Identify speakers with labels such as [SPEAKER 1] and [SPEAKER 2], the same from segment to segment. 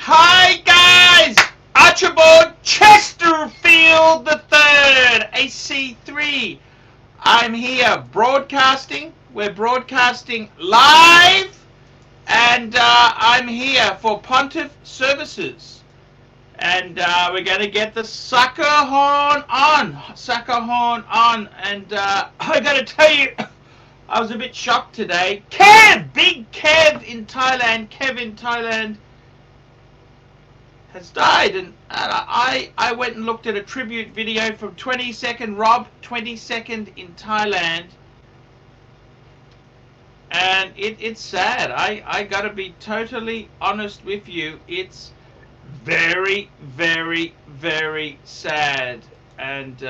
[SPEAKER 1] Hi guys! Archibald Chesterfield III, AC3. I'm here broadcasting. We're broadcasting live, and I'm here for Pontiff Services. And we're going to get the Sukahorn on. Sukahorn on. And I got to tell you, I was a bit shocked today. Big Kev in Thailand. Kev in Thailand has died, and I went and looked at a tribute video from 22nd Rob, 22nd in Thailand, and it's sad. I gotta be totally honest with you. It's very, very, very sad, and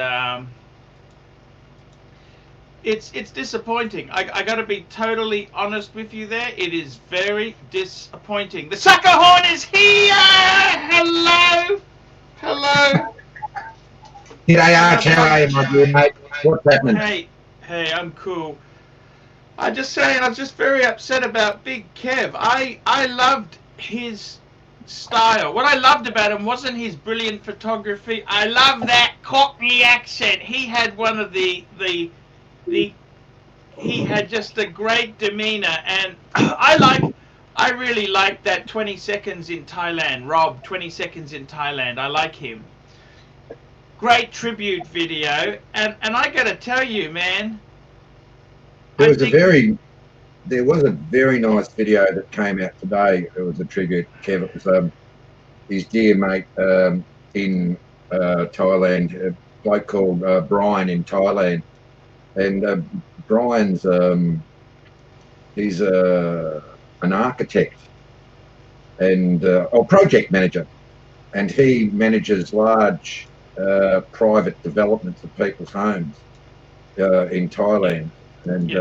[SPEAKER 1] it's disappointing. I got to be totally honest with you there. It is very disappointing. The Sukahorn is here! Hello! Hello!
[SPEAKER 2] G'day, Arch. How are you, my dear mate? What's happening?
[SPEAKER 1] Hey, I'm cool. I'm just saying, I was just very upset about Big Kev. I loved his style. What I loved about him wasn't his brilliant photography. I love that Cockney accent. He had one of he had just a great demeanor, and I really like that 20 seconds in Thailand, Rob, 20 seconds in Thailand. I like him. Great tribute video, and I gotta tell you, man,
[SPEAKER 2] there was a very nice video that came out today. It was a tribute to Kev. It was his dear mate in Thailand, a bloke called Brian in Thailand. And Brian's he's an architect and project manager, and he manages large private developments of people's homes in Thailand. And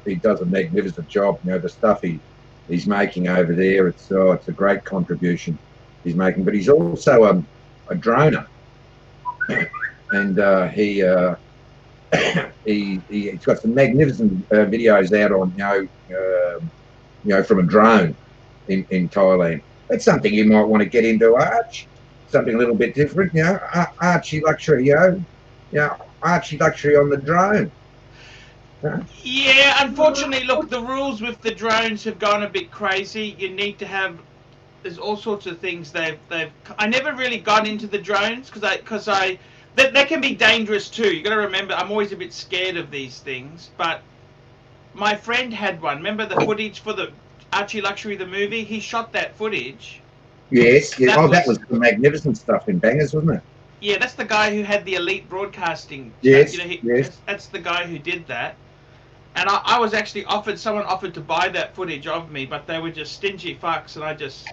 [SPEAKER 2] he does a magnificent job. You know, the stuff he's making over there. It's a great contribution he's making. But he's also a droner, and he's got some magnificent videos out on from a drone in Thailand. That's something you might want to get into, Arch. Something a little bit different, Archie luxury, Archie luxury on the drone. Huh?
[SPEAKER 1] Yeah, unfortunately, look, the rules with the drones have gone a bit crazy. You need to have, there's all sorts of things I never really got into the drones because they can be dangerous too. You got to remember, I'm always a bit scared of these things. But my friend had one. Remember the footage for the Archie Luxury, the movie? He shot that footage.
[SPEAKER 2] Yes. That was the magnificent stuff in Bangers, wasn't it?
[SPEAKER 1] Yeah, that's the guy who had the elite broadcasting.
[SPEAKER 2] Yes.
[SPEAKER 1] Yes. That's the guy who did that. And I was actually someone offered to buy that footage of me, but they were just stingy fucks, and I just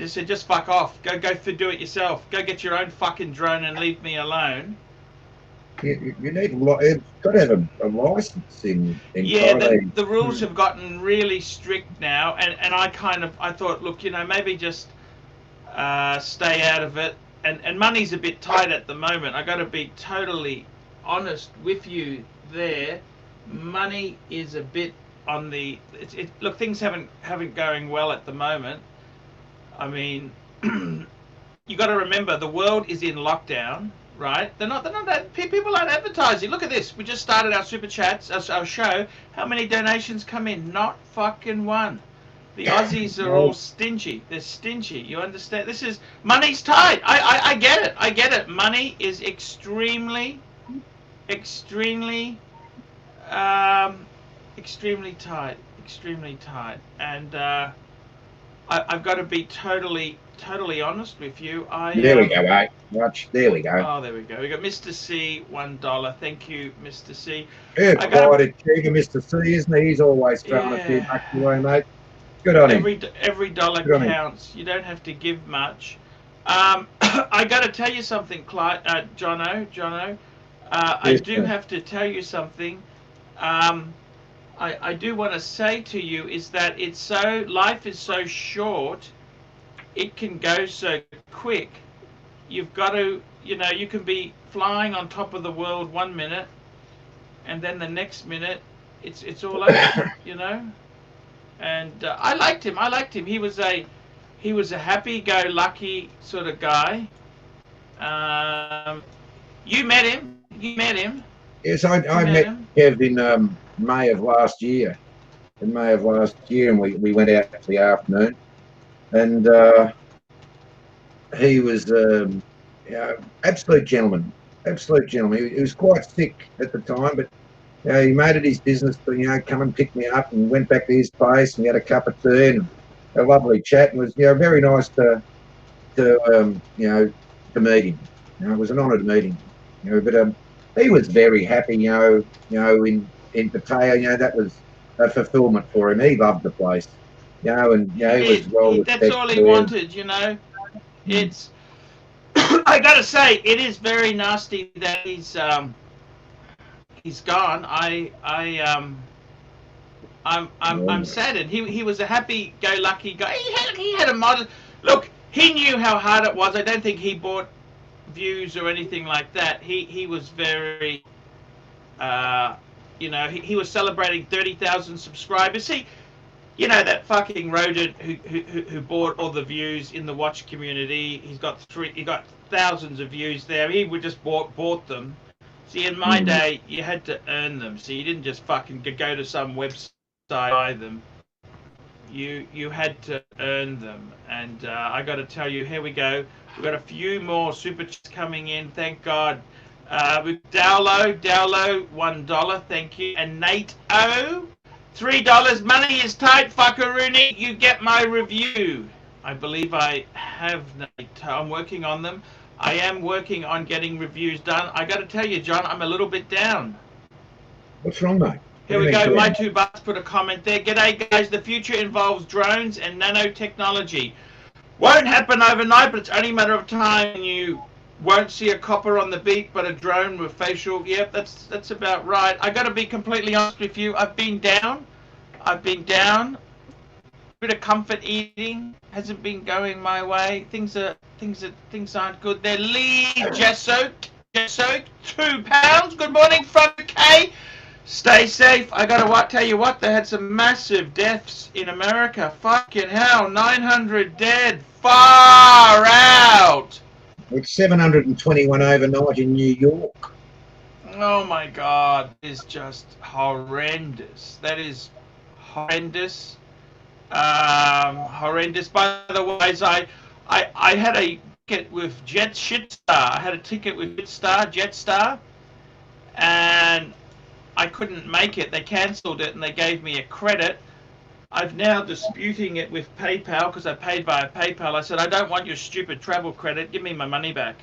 [SPEAKER 1] said, just fuck off. Go do it yourself. Go get your own fucking drone and leave me alone.
[SPEAKER 2] You need you've got to have a license in Thailand.
[SPEAKER 1] The rules have gotten really strict now, and I thought, look, maybe just stay out of it. And money's a bit tight at the moment. I got to be totally honest with you there. Money is a bit on the. Look, things haven't going well at the moment. I mean, you got to remember the world is in lockdown, right? They're not. People aren't advertising. Look at this. We just started our super chats, our show. How many donations come in? Not fucking one. The Aussies are all stingy. They're stingy. You understand? Money's tight. I get it. I get it. Money is extremely tight. Extremely tight. And I've got to be totally honest with you.
[SPEAKER 2] There we go, mate. Watch. There we go.
[SPEAKER 1] Oh, there we go. We got Mr. C, $1. Thank you, Mr. C.
[SPEAKER 2] Yeah, quite a cheeky Mr. C, isn't he? He's always throwing a few bucks away, mate. Good on him.
[SPEAKER 1] Every dollar counts. You don't have to give much. I got to tell you something, Jono. I do have to tell you something. I do want to say to you is that life is so short, it can go so quick. You've got to, you can be flying on top of the world 1 minute, and then the next minute, it's all over, And I liked him. He was he was a happy-go-lucky sort of guy. You met him. You met him.
[SPEAKER 2] Yes, I met Kev in May of last year. In May of last year, and we went out for the afternoon, and he was absolute gentleman. Absolute gentleman. He was quite sick at the time, but he made it his business to come and pick me up, and went back to his place, and we had a cup of tea and a lovely chat, and it was very nice to meet him. It was an honour to meet him. But he was very happy. In Pattaya. That was a fulfilment for him. He loved the place. He was well.
[SPEAKER 1] That's all he wanted. It's. I gotta say, it is very nasty that he's gone. I'm saddened. He was a happy-go-lucky guy. He had a model. Look, he knew how hard it was. I don't think he bought views or anything like that. He was very, he was celebrating 30,000 subscribers. See, that fucking rodent who bought all the views in the watch community. He got thousands of views there. He would just bought them. See, in my day, you had to earn them. So you didn't just fucking go to some website and buy them. You had to earn them. And I got to tell you, here we go. We've got a few more super chats coming in. Thank God. With Dowlow, $1. Thank you. And Nate O, $3. Money is tight, fuckaroony. You get my review. I believe I have, Nate. I'm working on them. I am working on getting reviews done. I got to tell you, John, I'm a little bit down.
[SPEAKER 2] What's wrong, mate?
[SPEAKER 1] Here we go. My $2 put a comment there. G'day, guys. The future involves drones and nanotechnology. Won't happen overnight, but it's only a matter of time. And you won't see a copper on the beat, but a drone with facial. Yep, that's about right. I got to be completely honest with you. I've been down. Bit of comfort eating hasn't been going my way. Things aren't good. They're Lee Jessoak, £2. Good morning from K. Stay safe. I gotta tell you what, they had some massive deaths in America. Fucking hell, 900 dead. Far out.
[SPEAKER 2] It's 721 overnight in New York.
[SPEAKER 1] Oh my God, it's just horrendous. That is horrendous. Horrendous. By the way, I had a ticket with Jetstar. I had a ticket with Jetstar, and I couldn't make it. They cancelled it and they gave me a credit. I'm now disputing it with PayPal because I paid via PayPal. I said, I don't want your stupid travel credit. Give me my money back.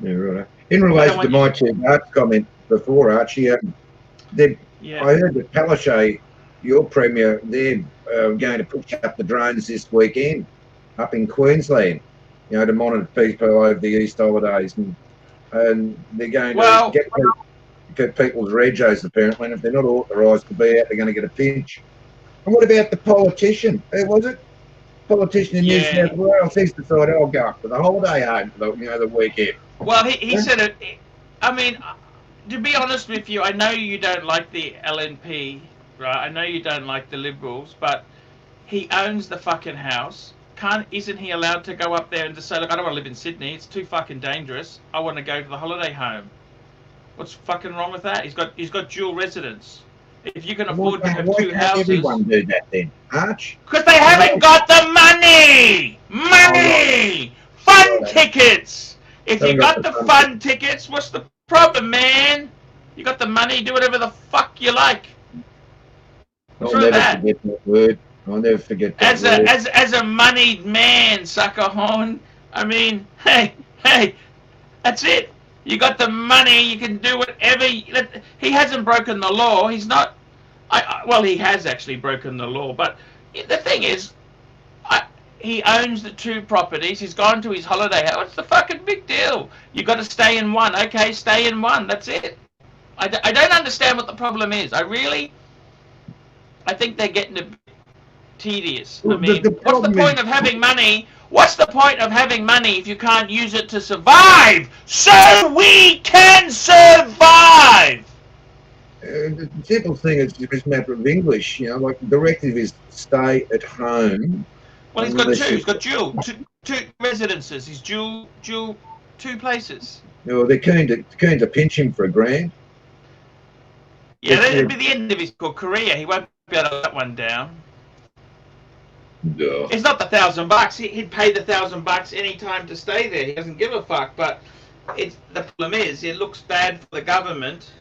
[SPEAKER 2] Yeah, right. In relation to my Arch comment before, Archie, I heard that Palaszczuk, your premier, they're going to push up the drones this weekend up in Queensland, to monitor people over the East holidays, and they're going to get people's regos apparently, and if they're not authorised to be out, they're going to get a pinch. And what about the politician? Who was it? Politician in New South Wales. He's decided I'll go up to the holiday home for the weekend.
[SPEAKER 1] Well, he said it. I mean, to be honest with you, I know you don't like the LNP. Right, I know you don't like the Liberals, but he owns the fucking house. Isn't he allowed to go up there and just say, look, I don't want to live in Sydney. It's too fucking dangerous. I want to go to the holiday home. What's fucking wrong with that? He's got dual residence. If you can afford to have two houses. Why can't
[SPEAKER 2] everyone do that then, Arch?
[SPEAKER 1] Because they haven't got the money. Money. Fun tickets. If you got the fun tickets, what's the problem, man? You got the money. Do whatever the fuck you like.
[SPEAKER 2] I'll never forget that word. I'll never forget that word.
[SPEAKER 1] As a moneyed man, Sukahorn, I mean, hey, that's it. You got the money, you can do whatever. He hasn't broken the law. He's not. Well, he has actually broken the law. But the thing is, he owns the two properties. He's gone to his holiday house. What's the fucking big deal? You got to stay in one. Okay, stay in one. That's it. I don't understand what the problem is. I think they're getting a bit tedious. I mean, what's the point of having money? What's the point of having money if you can't use it to survive? So we can survive!
[SPEAKER 2] The simple thing is just a matter of English. Like the directive is stay at home
[SPEAKER 1] Well, he's got
[SPEAKER 2] Unless
[SPEAKER 1] two. He's got two residences. He's dual two places.
[SPEAKER 2] Oh, they're keen to pinch him for $1,000.
[SPEAKER 1] Yeah, that'd be the end of his career. He won't be able to let that one down.
[SPEAKER 2] No.
[SPEAKER 1] It's not the $1,000. He'd pay the $1,000 any time to stay there. He doesn't give a fuck. But the problem is, it looks bad for the government.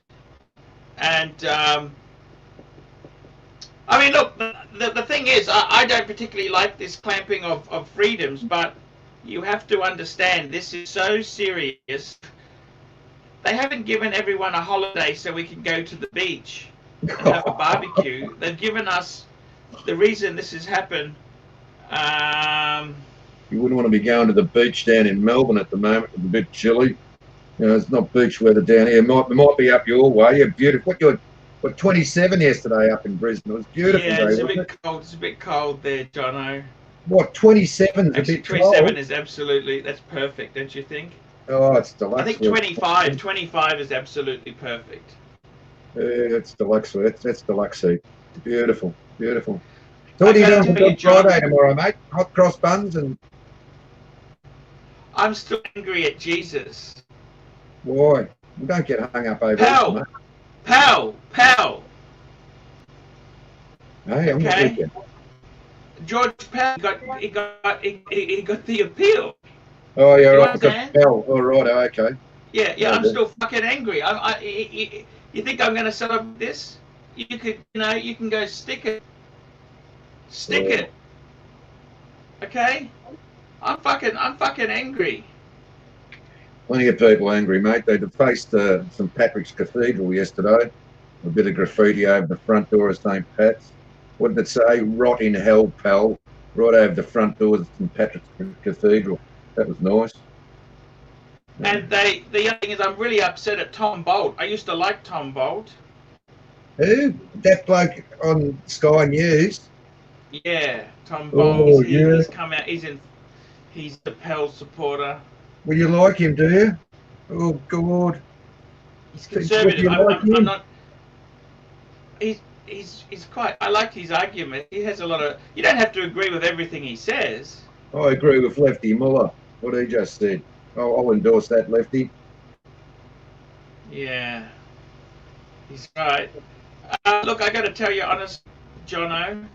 [SPEAKER 1] And I mean, look, the thing is, I don't particularly like this clamping of freedoms, but you have to understand this is so serious. They haven't given everyone a holiday so we can go to the beach and have a barbecue. They've given us the reason this has happened.
[SPEAKER 2] You wouldn't want to be going to the beach down in Melbourne at the moment. It's a bit chilly. You know, it's not beach weather down here. It might be up your way. Yeah, beautiful. What 27 yesterday up in Brisbane? It was beautiful.
[SPEAKER 1] Yeah,
[SPEAKER 2] day,
[SPEAKER 1] it's a
[SPEAKER 2] wasn't
[SPEAKER 1] bit cold. It's a bit cold there, Jono.
[SPEAKER 2] What 27's a bit
[SPEAKER 1] 27
[SPEAKER 2] cold.
[SPEAKER 1] is absolutely, that's perfect, don't you think?
[SPEAKER 2] Oh, it's deluxe.
[SPEAKER 1] I think 25 is absolutely perfect.
[SPEAKER 2] Yeah, it's deluxe. That's deluxe heat. Beautiful, beautiful. So what are you doing for Good Friday tomorrow, mate? Hot cross buns and.
[SPEAKER 1] I'm still angry at Jesus.
[SPEAKER 2] Why? We don't get hung up over
[SPEAKER 1] Pal,
[SPEAKER 2] this,
[SPEAKER 1] pal.
[SPEAKER 2] Hey, I'm not with you.
[SPEAKER 1] George Pell he got the appeal.
[SPEAKER 2] Oh, yeah,
[SPEAKER 1] You
[SPEAKER 2] right.
[SPEAKER 1] understand?
[SPEAKER 2] All right, okay.
[SPEAKER 1] Yeah, I'm still fucking angry. You think I'm going to set up this? You can go stick it. Stick it. Okay? I'm fucking angry.
[SPEAKER 2] Plenty of people angry, mate. They defaced St Patrick's Cathedral yesterday. A bit of graffiti over the front door of St Pat's. What did it say? Rot in hell, pal. Right over the front doors of St Patrick's Cathedral. That was nice.
[SPEAKER 1] And the other thing is, I'm really upset at Tom Bolt. I used to like Tom Bolt.
[SPEAKER 2] Who? That bloke on Sky News?
[SPEAKER 1] Yeah, Tom Bolt.
[SPEAKER 2] Yeah.
[SPEAKER 1] He's come out. He's the Pell supporter.
[SPEAKER 2] Well, you like him, do you? Oh, God.
[SPEAKER 1] He's conservative. I'm not. He's quite. I like his argument. He has a lot of. You don't have to agree with everything he says.
[SPEAKER 2] I agree with Lefty Muller. What he just said. I'll endorse that, Lefty.
[SPEAKER 1] Yeah, he's right. Look, I got to tell you honest, Jono.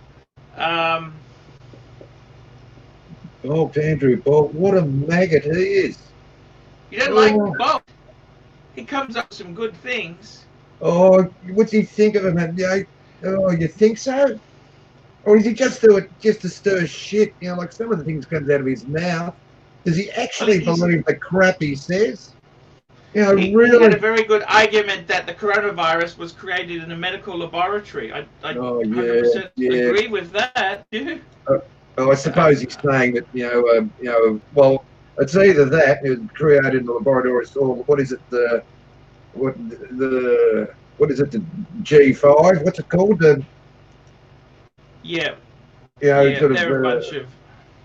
[SPEAKER 2] Oh, Andrew Bolt, what a maggot he is.
[SPEAKER 1] You don't like Bolt? He comes up with some good things.
[SPEAKER 2] Oh, what's he think of him? Oh, you think so? Or is he just do it just to stir shit? You know, like some of the things comes out of his mouth. Does he actually believe the crap he says? You know,
[SPEAKER 1] he had a very good argument that the coronavirus was created in a medical laboratory. I 100% agree with that.
[SPEAKER 2] I suppose he's saying that well, it's either that it was created in the laboratory, or what is it? The G5? What's it called?
[SPEAKER 1] Yeah.
[SPEAKER 2] Sort
[SPEAKER 1] they're a bunch of.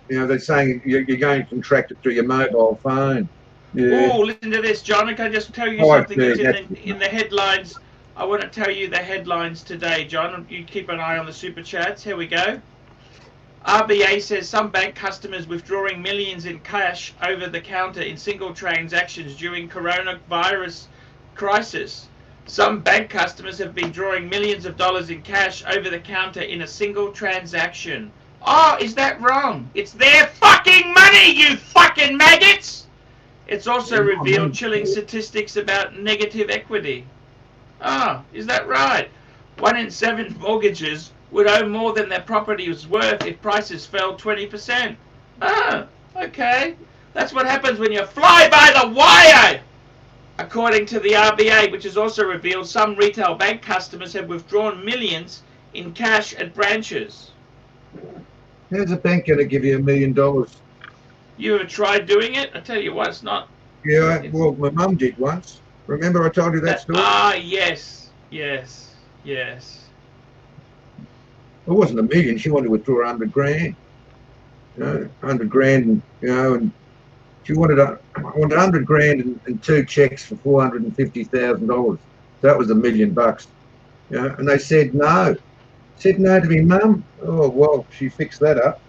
[SPEAKER 2] They're saying you're going to contract it through your mobile phone. Yeah.
[SPEAKER 1] Oh, listen to this, John. Can I just tell you something that's in the headlines? I want to tell you the headlines today, John. You keep an eye on the super chats. Here we go. RBA says some bank customers withdrawing millions in cash over the counter in single transactions during coronavirus crisis. Some bank customers have been drawing millions of dollars in cash over the counter in a single transaction. Oh, is that wrong? It's their fucking money, you fucking maggots! It's also revealed chilling statistics about negative equity. Oh, is that right? 1 in 7 mortgages would owe more than their property was worth if prices fell 20%. Ah, okay. That's what happens when you fly by the wire! According to the RBA, which has also revealed some retail bank customers have withdrawn millions in cash at branches.
[SPEAKER 2] How's a bank going to give you $1 million?
[SPEAKER 1] You ever tried doing it? I tell you what, it's not.
[SPEAKER 2] Yeah, well, my mum did once. Remember I told you that story?
[SPEAKER 1] Ah, yes. It
[SPEAKER 2] wasn't $1 million. She wanted to withdraw 100 grand. 100 grand, and she wanted 100 grand and 2 checks for $450,000. So that was $1 million. And they said no. Said no to me, mum. Oh, well, she fixed that up.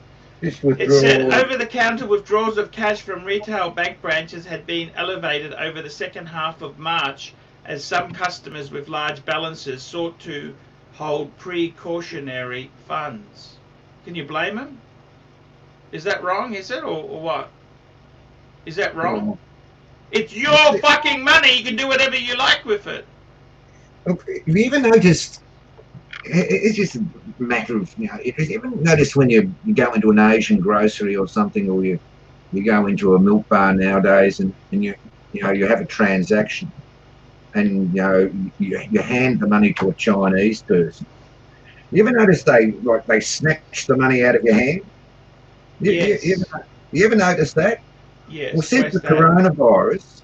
[SPEAKER 2] This
[SPEAKER 1] It said
[SPEAKER 2] withdrawal.
[SPEAKER 1] over-the-counter withdrawals of cash from retail bank branches had been elevated over the second half of March as some customers with large balances sought to hold precautionary funds. Can you blame them? Is that wrong, is it, or what? Is that wrong? It's your fucking money. You can do whatever you like with it.
[SPEAKER 2] Look, have you ever noticed, it's just a matter of, you know, if you ever noticed when you go into an Asian grocery or something, or you go into a milk bar nowadays and you have a transaction and, you hand the money to a Chinese person. You ever notice they snatch the money out of your hand?
[SPEAKER 1] Yes.
[SPEAKER 2] You ever notice that?
[SPEAKER 1] Yes.
[SPEAKER 2] Well, since the coronavirus,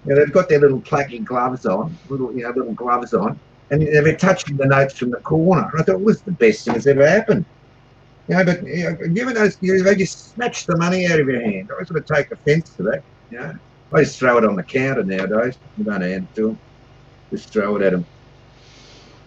[SPEAKER 2] they've got their little clacky gloves on, little gloves on, and they've been touching the notes from the corner. And I thought it was the best thing that's ever happened. But you ever notice they just snatch the money out of your hand? I sort of take offence to that. I just throw it on the counter nowadays. You don't hand it to them. Just throw it at them.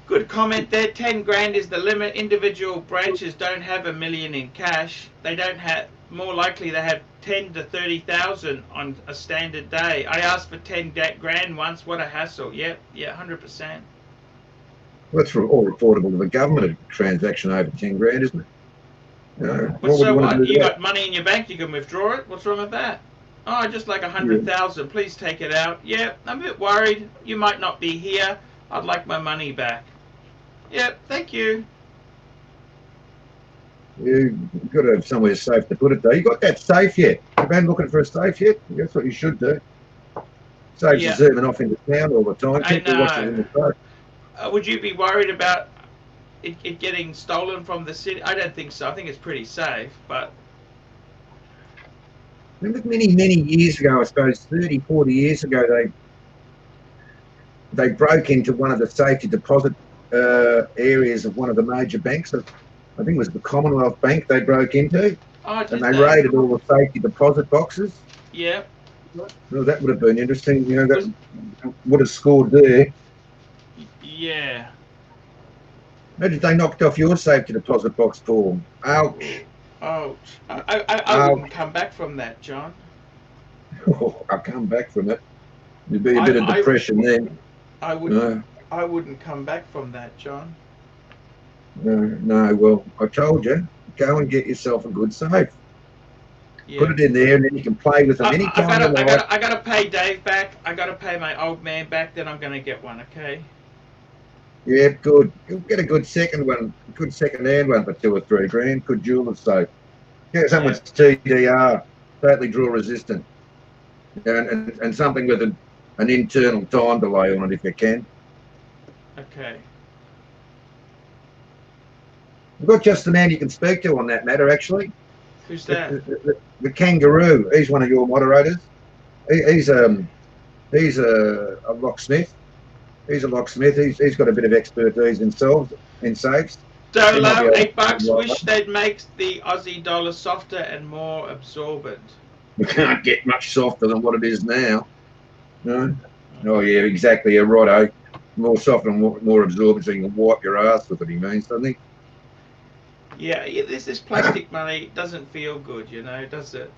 [SPEAKER 1] Good comment there. 10 grand is the limit. Individual branches don't have $1 million in cash. They don't have. More likely they have 10 to 30,000 on a standard day. I asked for 10 grand once. What a hassle. Yeah, 100%.
[SPEAKER 2] Well, that's all reportable to the government. A transaction over 10 grand, isn't it?
[SPEAKER 1] You got money in your bank, you can withdraw it. What's wrong with that? Oh, just like 100,000. Please take it out. Yeah, I'm a bit worried. You might not be here. I'd like my money back. Yep, thank you.
[SPEAKER 2] You've got to have somewhere safe to put it, though. You got that safe yet? You've been looking for a safe yet? That's what you should do. Safes are zooming off into town all the time. People watch it in the safe.
[SPEAKER 1] Would you be worried about it getting stolen from the city? I don't think so. I think it's pretty safe, but...
[SPEAKER 2] Remember many years ago, I suppose 30, 40 years ago, they broke into one of the safety deposit areas of one of the major banks. I think it was the Commonwealth Bank they broke into.
[SPEAKER 1] Oh,
[SPEAKER 2] and they raided all the safety deposit boxes.
[SPEAKER 1] Yeah.
[SPEAKER 2] Well, that would have been interesting. That would have scored there.
[SPEAKER 1] Yeah.
[SPEAKER 2] Imagine they knocked off your safety deposit box, Paul. Ouch.
[SPEAKER 1] Ouch. I wouldn't come back from that, John.
[SPEAKER 2] Oh, I'll come back from it. There'd be a bit of depression then.
[SPEAKER 1] I wouldn't come back from that, John.
[SPEAKER 2] No, well, I told you, go and get yourself a good safe. Yeah. Put it in there, and then you can play with them anytime you like.
[SPEAKER 1] I gotta pay Dave back. I gotta pay my old man back. Then I'm gonna get one. Okay.
[SPEAKER 2] Yeah, good. You'll get a good second one, good second-hand one for 2 or 3 grand. Good jeweler's safe. Get something that's TDR, totally draw resistant, and something with an internal time delay on it if you can.
[SPEAKER 1] Okay.
[SPEAKER 2] We've got just the man you can speak to on that matter, actually.
[SPEAKER 1] Who's that?
[SPEAKER 2] The kangaroo. He's one of your moderators. He's a locksmith. He's a locksmith. He's got a bit of expertise himself in safes.
[SPEAKER 1] Dolo, $8. Wish they'd make the Aussie dollar softer and more absorbent.
[SPEAKER 2] We can't get much softer than what it is now. No. Oh yeah, exactly. You're righto. More softer and more absorbent, so you can wipe your ass with it. He means, doesn't he?
[SPEAKER 1] Yeah, this plastic money doesn't feel good, does it?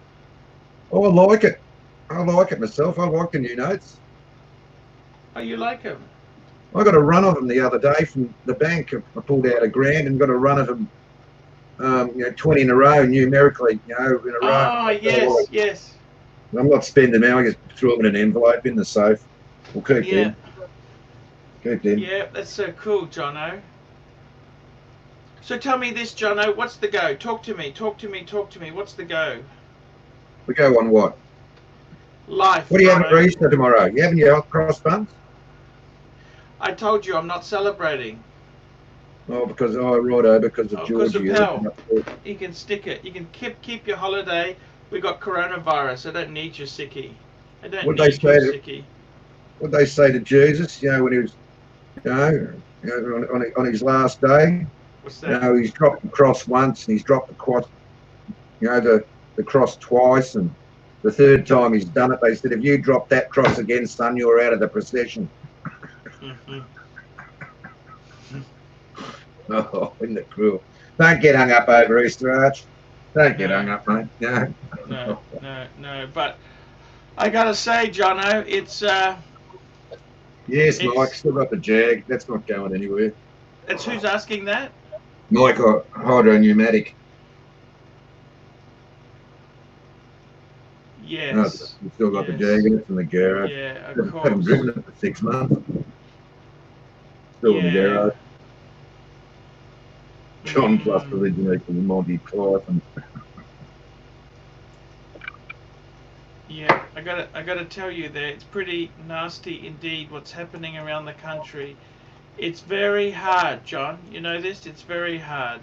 [SPEAKER 2] Oh, I like it. I like it myself. I like the new notes.
[SPEAKER 1] Oh, you like them?
[SPEAKER 2] I got a run of them the other day from the bank. I pulled out $1 grand and got a run of them, 20 in a row numerically, in a row.
[SPEAKER 1] Oh, yes, yes.
[SPEAKER 2] I'm not spending them. I just threw them in an envelope in the safe. We'll keep them. Keep them.
[SPEAKER 1] Yeah, that's so cool, Jono. So tell me this, Jono, what's the go? Talk to me. What's the go?
[SPEAKER 2] The go on what?
[SPEAKER 1] Life.
[SPEAKER 2] What do you have for Easter tomorrow? You having your cross buns?
[SPEAKER 1] I told you I'm not celebrating.
[SPEAKER 2] Oh, because righto, because of Georgia.
[SPEAKER 1] Because of hell. You can stick it. You can keep your holiday. We got coronavirus. I don't need your sickie. I don't need your sickie.
[SPEAKER 2] What they say to Jesus, when he was, on his last day.
[SPEAKER 1] What's that?
[SPEAKER 2] He's dropped the cross once, and he's dropped the cross, the cross twice, and the third time he's done it, they said, if you drop that cross again, son, you're out of the procession. Oh, isn't it cruel? Don't get hung up over Easter, Arch. Don't get
[SPEAKER 1] no,
[SPEAKER 2] hung up, mate. No.
[SPEAKER 1] no. But I gotta say, Jono,
[SPEAKER 2] Yes, Mike,
[SPEAKER 1] it's
[SPEAKER 2] still got the Jag. That's not going anywhere.
[SPEAKER 1] it's who's asking that?
[SPEAKER 2] Mike, hydro pneumatic. Oh,
[SPEAKER 1] Yes,
[SPEAKER 2] we've still got the Jag
[SPEAKER 1] yes,
[SPEAKER 2] in it from the garage.
[SPEAKER 1] yeah, of
[SPEAKER 2] Haven't driven
[SPEAKER 1] course,
[SPEAKER 2] it for 6 months. Still in the
[SPEAKER 1] yeah.
[SPEAKER 2] garage. John Plus
[SPEAKER 1] Mm.
[SPEAKER 2] originated with Monty Python.
[SPEAKER 1] Yeah, I gotta tell you there, it's pretty nasty indeed what's happening around the country. It's very hard, John. You know this? It's very hard.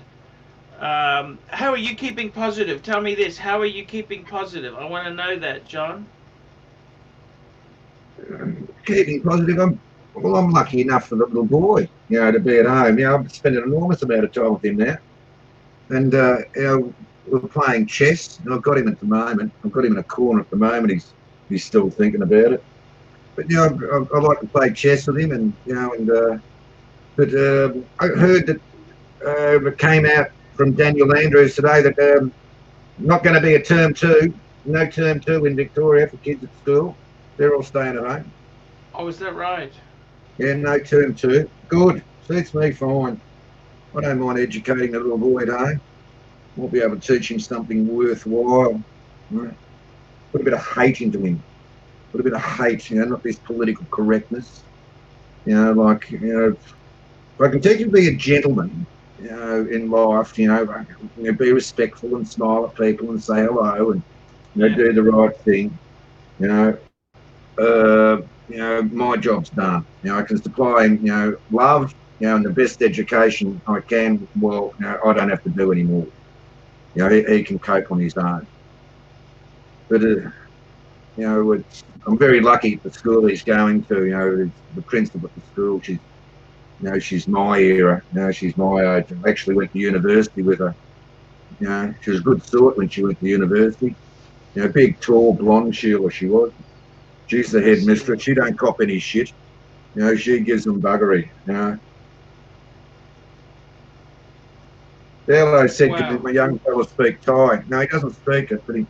[SPEAKER 1] How are you keeping positive? Tell me this. How are you keeping positive? I want to know that, John.
[SPEAKER 2] Keeping positive. I'm lucky enough for the little boy, to be at home. I've spent an enormous amount of time with him now. And, we're playing chess. And I've got him at the moment. I've got him in a corner at the moment. He's still thinking about it. But, I like to play chess with him. And, but I heard that it came out from Daniel Andrews today that not going to be a term 2. No term 2 in Victoria for kids at school. They're all staying at home.
[SPEAKER 1] Oh, is that right?
[SPEAKER 2] Yeah, no term 2. Good. Suits me fine. I don't mind educating the little boy at home. We'll be able to teach him something worthwhile. Right? Put a bit of hate into him. Put a bit of hate, not this political correctness. If I can teach him to be a gentleman, in life, be respectful and smile at people and say hello and, do the right thing, my job's done. I can supply him, love, and the best education I can. Well, I don't have to do anymore. He can cope on his own. But, I'm very lucky at the school he's going to. The principal at the school, she's my era. She's my age. I actually went to university with her. She was a good sort when she went to university. Big, tall, blonde Sheila she was. She's the headmistress. She don't cop any shit. She gives them buggery. Hello said,
[SPEAKER 1] Wow.
[SPEAKER 2] my young fellow speak Thai. No, he doesn't speak it, but he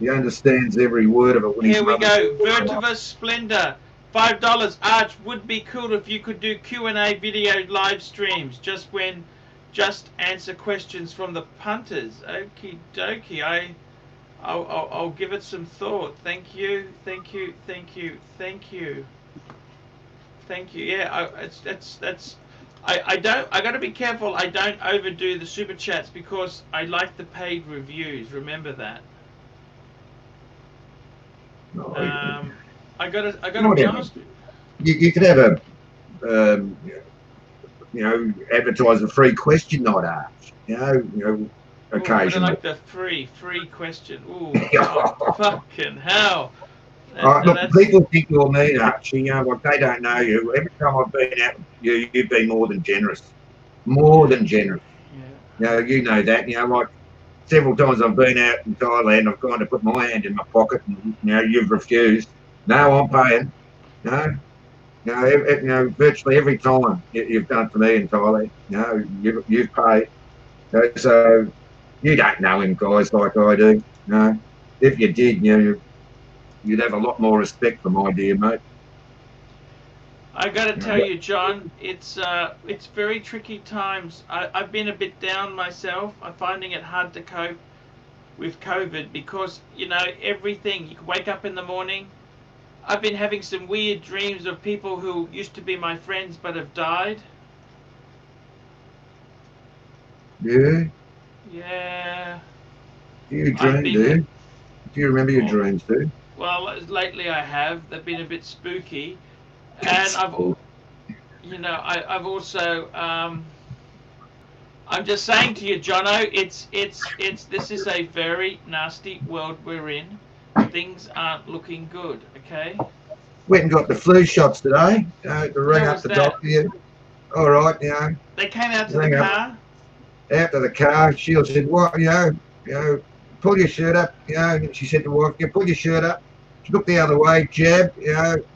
[SPEAKER 2] understands every word of it when
[SPEAKER 1] Here
[SPEAKER 2] his
[SPEAKER 1] we
[SPEAKER 2] mother.
[SPEAKER 1] go. Vertiva Splendor. $5. Arch, would be cool if you could do Q&A video live streams. Just answer questions from the punters. Okie dokie. I'll give it some thought. Thank you. Yeah, I got to be careful. I don't overdo the super chats because I like the paid reviews. Remember that. I gotta be honest.
[SPEAKER 2] You could have advertise a free question night, Arch. Occasionally.
[SPEAKER 1] Ooh, like the free question. Ooh, fucking hell.
[SPEAKER 2] Look, people think you're mean, Arch. They don't know you. Every time I've been out, you've been more than generous. More than generous.
[SPEAKER 1] Yeah.
[SPEAKER 2] You know that. Like several times I've been out in Thailand, I've gone to put my hand in my pocket, and you've refused. No, I'm paying. Virtually every time you've done for me in Thailand. You've paid. So you don't know him, guys, like I do. If you did, you'd have a lot more respect for my dear mate.
[SPEAKER 1] I gotta tell you, John, it's very tricky times. I've been a bit down myself. I'm finding it hard to cope with COVID because everything. You can wake up in the morning. I've been having some weird dreams of people who used to be my friends but have died.
[SPEAKER 2] Yeah.
[SPEAKER 1] Yeah.
[SPEAKER 2] Do you dream, dude? Do you remember your dreams, dude?
[SPEAKER 1] Well, lately I have. They've been a bit spooky, and I've also. I'm just saying to you, Jono, this is a very nasty world we're in. Things aren't looking good. Okay.
[SPEAKER 2] Went and got the flu shots today. To ring up the doctor. All right,
[SPEAKER 1] They came out to the car.
[SPEAKER 2] Out to the car. Sheila said, "What? Pull your shirt up." She said to wife, "Pull your shirt up." She looked the other way, jabbed.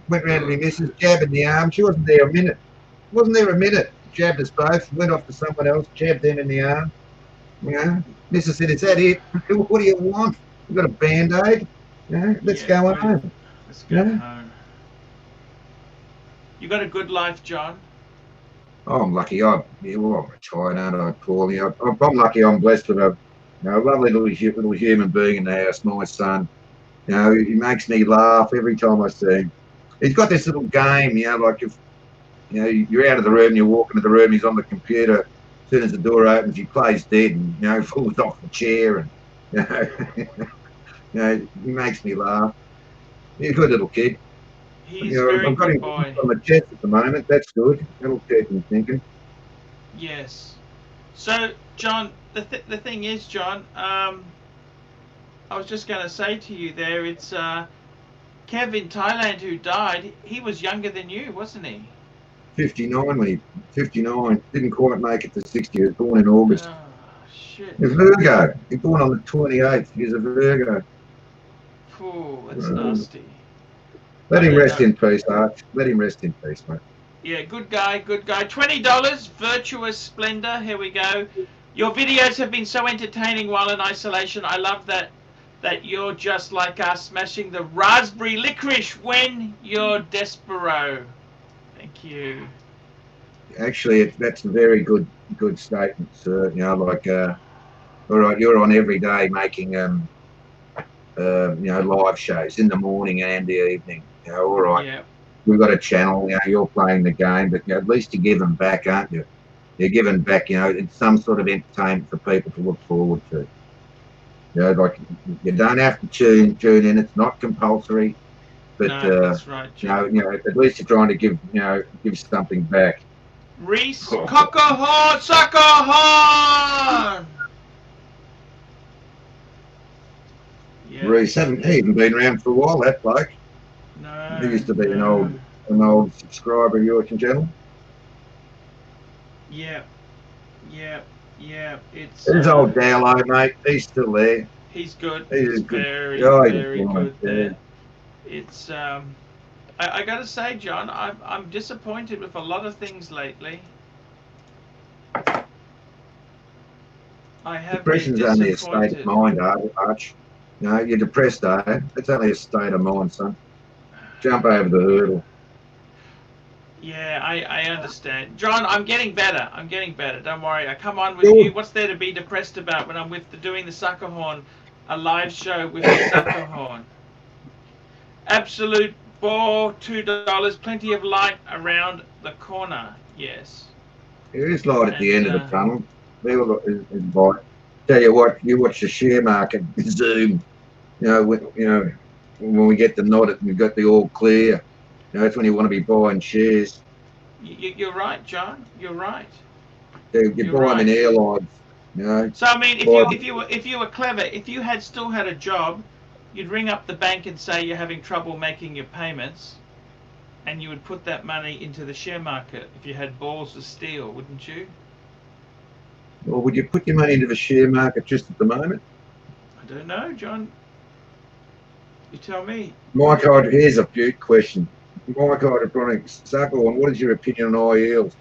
[SPEAKER 2] Went round to my missus, jabbed in the arm. She wasn't there a minute. Jabbed us both. Went off to someone else, jabbed them in the arm. Mrs. said, is that it? What do you want? You got a Band-Aid? Let's go home.
[SPEAKER 1] Let's go home. You got a good life, John?
[SPEAKER 2] Oh, I'm lucky. I'm retired, aren't I, Paul? I'm lucky. I'm blessed with a lovely little human being in the house, my son. He makes me laugh every time I see him. He's got this little game, like if you're out of the room, and you walk into the room, he's on the computer. As soon as the door opens, he plays dead and falls off the chair, and he makes me laugh. He's a good little kid.
[SPEAKER 1] He's a very
[SPEAKER 2] I've got
[SPEAKER 1] good
[SPEAKER 2] him
[SPEAKER 1] boy.
[SPEAKER 2] on the chest at the moment. That's good. That'll keep him thinking.
[SPEAKER 1] Yes. So, John, the thing is, John, I was just going to say to you there, it's Kev in Thailand who died. He was younger than you, wasn't he?
[SPEAKER 2] 59 59. Didn't quite make it to 60. He was born in August.
[SPEAKER 1] Oh, shit.
[SPEAKER 2] He's a Virgo. He was born on the 28th. He's a Virgo.
[SPEAKER 1] Phew, that's nasty.
[SPEAKER 2] Let him rest in peace, Arch. Let him rest in peace, mate.
[SPEAKER 1] Yeah, good guy, good guy. $20, Virtuous Splendor. Here we go. Your videos have been so entertaining while in isolation. I love that you're just like us, smashing the raspberry licorice when you're despero. Thank you.
[SPEAKER 2] Actually, that's a very good statement, sir. All right, you're on every day making live shows in the morning and the evening. All right.
[SPEAKER 1] Yeah.
[SPEAKER 2] We've got a channel. You're playing the game, but at least you're giving back, aren't you? You're giving back. It's some sort of entertainment for people to look forward to. Like you don't have to tune in. It's not compulsory, but
[SPEAKER 1] no, that's right.
[SPEAKER 2] At least you're trying to give something back.
[SPEAKER 1] Reese, Sukahorn. Yeah.
[SPEAKER 2] Reese hasn't even been around for a while. That bloke.
[SPEAKER 1] No.
[SPEAKER 2] He used to be an old subscriber of yours and channel.
[SPEAKER 1] Yeah. It's
[SPEAKER 2] old Dowlow, mate. He's still there.
[SPEAKER 1] He's good.
[SPEAKER 2] He's
[SPEAKER 1] very good there. It's I gotta say, John, I'm disappointed with a lot of things lately. I have
[SPEAKER 2] Depression's
[SPEAKER 1] been
[SPEAKER 2] only a state of mind, Arch. You're depressed, eh? It's only a state of mind, son. Jump over the hurdle.
[SPEAKER 1] Yeah, I understand. John, I'm getting better. Don't worry. I come on with you. What's there to be depressed about when I'm doing the Sukahorn, a live show with the Sukahorn? Absolute bore, $2. Plenty of light around the corner. Yes.
[SPEAKER 2] There is light at the end of the tunnel. Tell you what, you watch the share market zoom. When we get the nod and we've got the all clear. That's when you want to be buying shares.
[SPEAKER 1] You're right, John. You're right.
[SPEAKER 2] You buy them in airlines.
[SPEAKER 1] So I mean, if you were clever, if you still had a job, you'd ring up the bank and say you're having trouble making your payments, and you would put that money into the share market if you had balls of steel, wouldn't you?
[SPEAKER 2] Or would you put your money into the share market just at the moment?
[SPEAKER 1] I don't know, John. You tell me.
[SPEAKER 2] Mike, here's a cute question. Mike Hydroponics, Sukahorn, what is your opinion on IELs?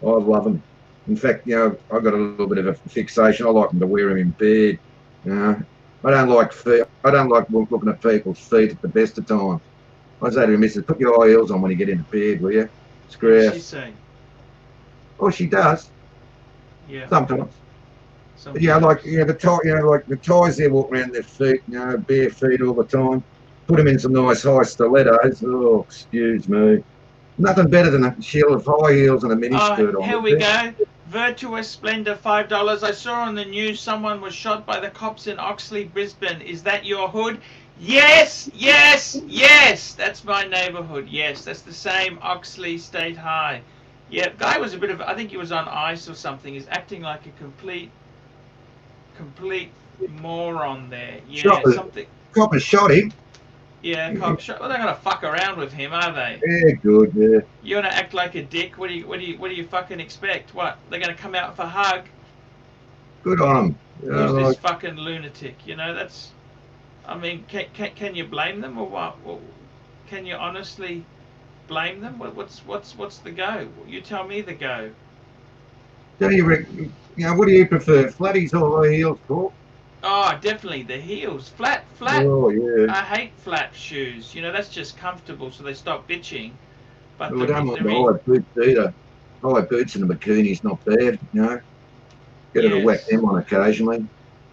[SPEAKER 2] I love them. In fact, I've got a little bit of a fixation. I like them to wear them in bed. I don't like feet. I don't like looking at people's feet at the best of times. I say to him, Missus, put your IELs on when you get into bed, will you? Screw
[SPEAKER 1] What does she say?
[SPEAKER 2] Oh, she does.
[SPEAKER 1] Yeah.
[SPEAKER 2] Sometimes. But the ties there walk around their feet, bare feet all the time. Put them in some nice high stilettos. Oh, excuse me. Nothing better than a shield of high heels and a mini skirt on.
[SPEAKER 1] Here we go. Virtuous Splendor, $5. I saw on the news someone was shot by the cops in Oxley, Brisbane. Is that your hood? Yes. That's my neighbourhood. Yes, that's the same Oxley State High. Yeah, guy was I think he was on ice or something. He's acting like a complete moron there. Yeah, something.
[SPEAKER 2] Coppers shot him.
[SPEAKER 1] Yeah, cop shot. Well, they're gonna fuck around with him, are they?
[SPEAKER 2] Yeah, good. Yeah.
[SPEAKER 1] You wanna act like a dick? What do you fucking expect? What? They're gonna come out for a hug?
[SPEAKER 2] Good on them.
[SPEAKER 1] Who's this fucking lunatic? That's. I mean, can you blame them or what? Well, can you honestly blame them? What's the go? You tell me the go.
[SPEAKER 2] Don't you reckon? what do you prefer, flatties or high heels, Paul?
[SPEAKER 1] Oh, definitely the heels. Flat.
[SPEAKER 2] Oh, yeah.
[SPEAKER 1] I hate flat shoes. That's just comfortable, so they stop bitching. But
[SPEAKER 2] Well, I don't like the high boots either. High boots and a bikini's not bad, Get her to whack them on occasionally.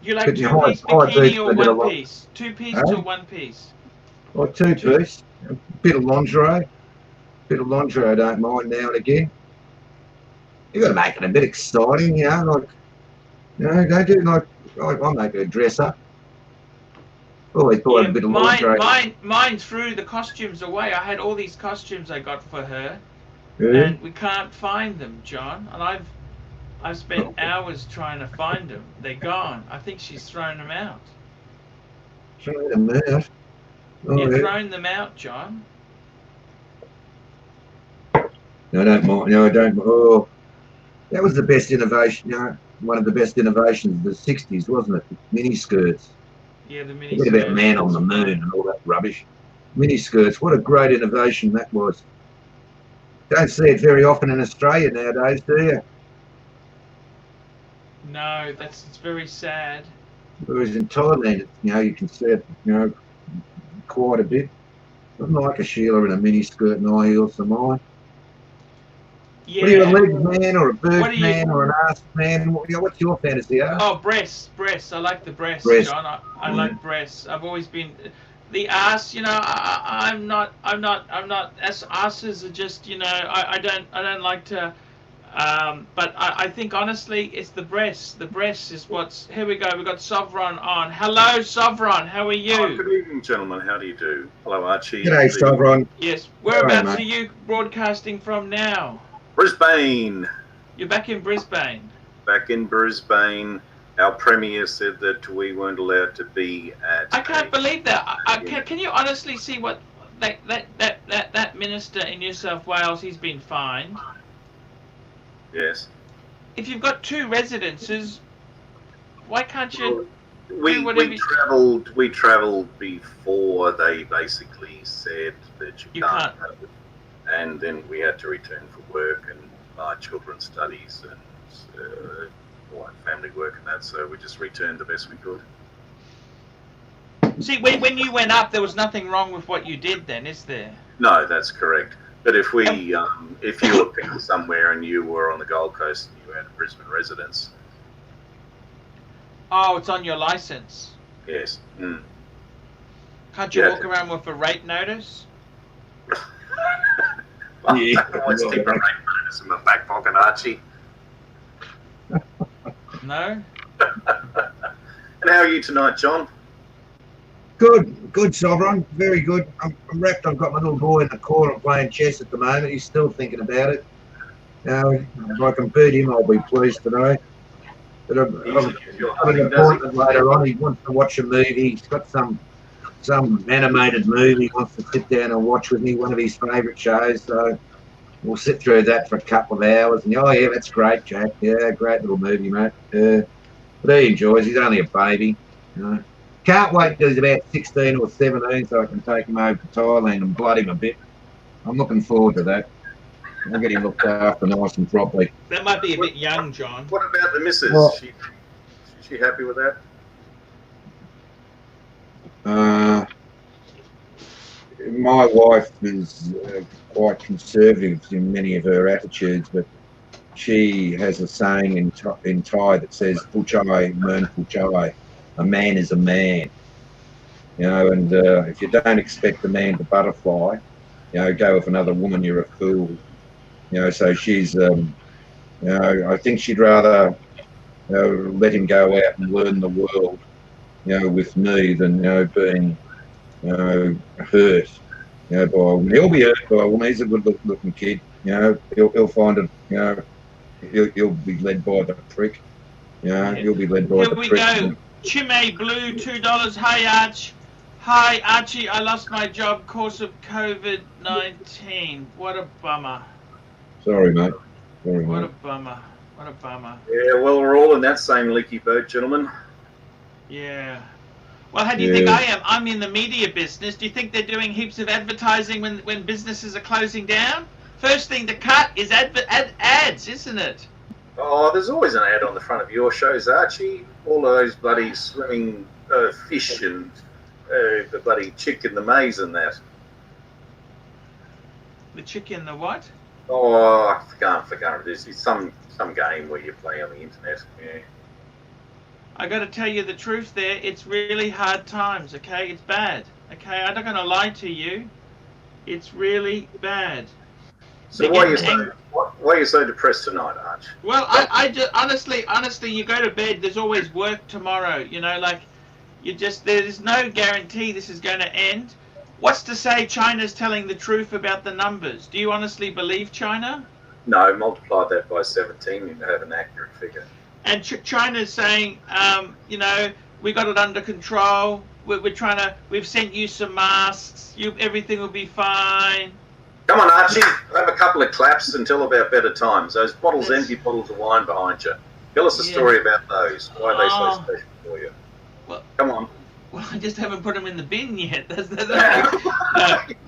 [SPEAKER 1] You like
[SPEAKER 2] But your
[SPEAKER 1] two-piece
[SPEAKER 2] high boots,
[SPEAKER 1] bikini or
[SPEAKER 2] they get a lot.
[SPEAKER 1] one-piece? Two-piece
[SPEAKER 2] Eh?
[SPEAKER 1] or one-piece?
[SPEAKER 2] Or two-piece. A bit of lingerie. I don't mind now and again. You got to make it a bit exciting, don't do like I make her dress up. Always thought a bit of lingerie.
[SPEAKER 1] Mine threw the costumes away. I had all these costumes I got for her,
[SPEAKER 2] Yeah.
[SPEAKER 1] and we can't find them, John. And I've spent hours trying to find them. They're gone. I think she's thrown them out.
[SPEAKER 2] Thrown them out? Oh,
[SPEAKER 1] You've thrown them out, John.
[SPEAKER 2] No, I don't mind. No, I don't. Oh, that was the best innovation. One of the best innovations of the '60s, wasn't it? Mini skirts.
[SPEAKER 1] Yeah, the mini
[SPEAKER 2] skirts. Forget about Man on the Moon and all that rubbish. Mini skirts. What a great innovation that was. Don't see it very often in Australia nowadays, do you?
[SPEAKER 1] No, it's very sad.
[SPEAKER 2] Whereas in Thailand, you can see it, quite a bit. I'd like a Sheila in a mini skirt and high heels for mine.
[SPEAKER 1] Yeah.
[SPEAKER 2] What are you, a leg man or a bird man or an ass man? What's your fantasy?
[SPEAKER 1] Oh, breasts. I like the breasts, John. I like breasts. I've always been the ass. I'm not. Asses are just. I don't like to. But I think honestly, it's the breasts. The breasts is what's. Here we go. We've got Sukahorn on. Hello, Sukahorn. How are you?
[SPEAKER 3] Oh, good evening, gentlemen. How do you do? Hello, Archie.
[SPEAKER 2] G'day, Sukahorn.
[SPEAKER 1] Yes. Whereabouts are you broadcasting from now?
[SPEAKER 3] Brisbane.
[SPEAKER 1] You're back in Brisbane.
[SPEAKER 3] Back in Brisbane. Our premier said that we weren't allowed to be at.
[SPEAKER 1] I can't believe that. Can you honestly see what that minister in New South Wales? He's been fined.
[SPEAKER 3] Yes.
[SPEAKER 1] If you've got 2 residences, why can't you?
[SPEAKER 3] We travelled before they basically said that you can't. And then we had to return for work and my children's studies and family work and that. So we just returned the best we could.
[SPEAKER 1] See, when you went up, there was nothing wrong with what you did then, is there?
[SPEAKER 3] No, that's correct. But if if you were picked somewhere and you were on the Gold Coast and you had a Brisbane residence.
[SPEAKER 1] Oh, it's on your license.
[SPEAKER 3] Yes. Mm.
[SPEAKER 1] Can't you walk around with a rate notice?
[SPEAKER 3] Yeah. Let's keep a rate notice in my back pocket, Archie.
[SPEAKER 1] No?
[SPEAKER 3] And how are you tonight, John?
[SPEAKER 2] Good, Sukahorn. Very good. I'm wrapped. I've got my little boy in the corner playing chess at the moment. He's still thinking about it. If I can beat him, I'll be pleased today. But I've got an appointment later on. He wants to watch a movie. He's got some animated movie he wants to sit down and watch with me, one of his favourite shows. So we'll sit through that for a couple of hours. And oh yeah, that's great, Jack. Yeah, great little movie, mate. But he enjoys. He's only a baby. Can't wait till he's about 16 or 17 so I can take him over to Thailand and blood him a bit. I'm looking forward to that. I'll get him looked after nice and properly.
[SPEAKER 1] That might be a bit young, John.
[SPEAKER 3] What about the missus?
[SPEAKER 2] Well,
[SPEAKER 3] is she happy with that?
[SPEAKER 2] My wife is quite conservative in many of her attitudes, but she has a saying in Thai that says, "Puchai men puchai." A man is a man, and if you don't expect a man to butterfly, go with another woman, you're a fool. So she's, I think she'd rather let him go out and learn the world, with me than, being, hurt, by a woman. He'll be hurt by a woman. He's a good-looking kid, he'll find it, he'll be led by the prick, he'll be led by the prick.
[SPEAKER 1] Here we go. Chime Blue, $2. Hi, Arch. Hi, Archie. I lost my job cause of COVID-19. What a bummer.
[SPEAKER 2] Sorry, mate.
[SPEAKER 1] What a bummer.
[SPEAKER 3] Yeah, well, we're all in that same leaky boat, gentlemen.
[SPEAKER 1] Yeah. Well, how do you think I am? I'm in the media business. Do you think they're doing heaps of advertising when businesses are closing down? First thing to cut is ads, isn't it?
[SPEAKER 3] Oh, there's always an ad on the front of your shows, Archie. All of those bloody swimming fish and the bloody chick in the maze and that.
[SPEAKER 1] The chicken, the what?
[SPEAKER 3] Oh, I can't forget it. It's some game where you play on the internet. Yeah.
[SPEAKER 1] I got to tell you the truth there. It's really hard times, okay? It's bad, okay? I'm not going to lie to you. It's really bad.
[SPEAKER 3] So why are you so depressed tonight, Arch?
[SPEAKER 1] Well, I just honestly, you go to bed. There's always work tomorrow. You know, like there's no guarantee this is going to end. What's to say China's telling the truth about the numbers? Do you honestly believe China?
[SPEAKER 3] No, multiply that by 17 and have an accurate figure.
[SPEAKER 1] And China's saying, you know, we got it under control. We've sent you some masks. Everything will be fine.
[SPEAKER 3] Come on, Archie, have a couple of claps and tell about better times. Those empty bottles of wine behind you. Tell us a story about those. Why are they so special for you? Well, come on.
[SPEAKER 1] Well, I just haven't put them in the bin yet.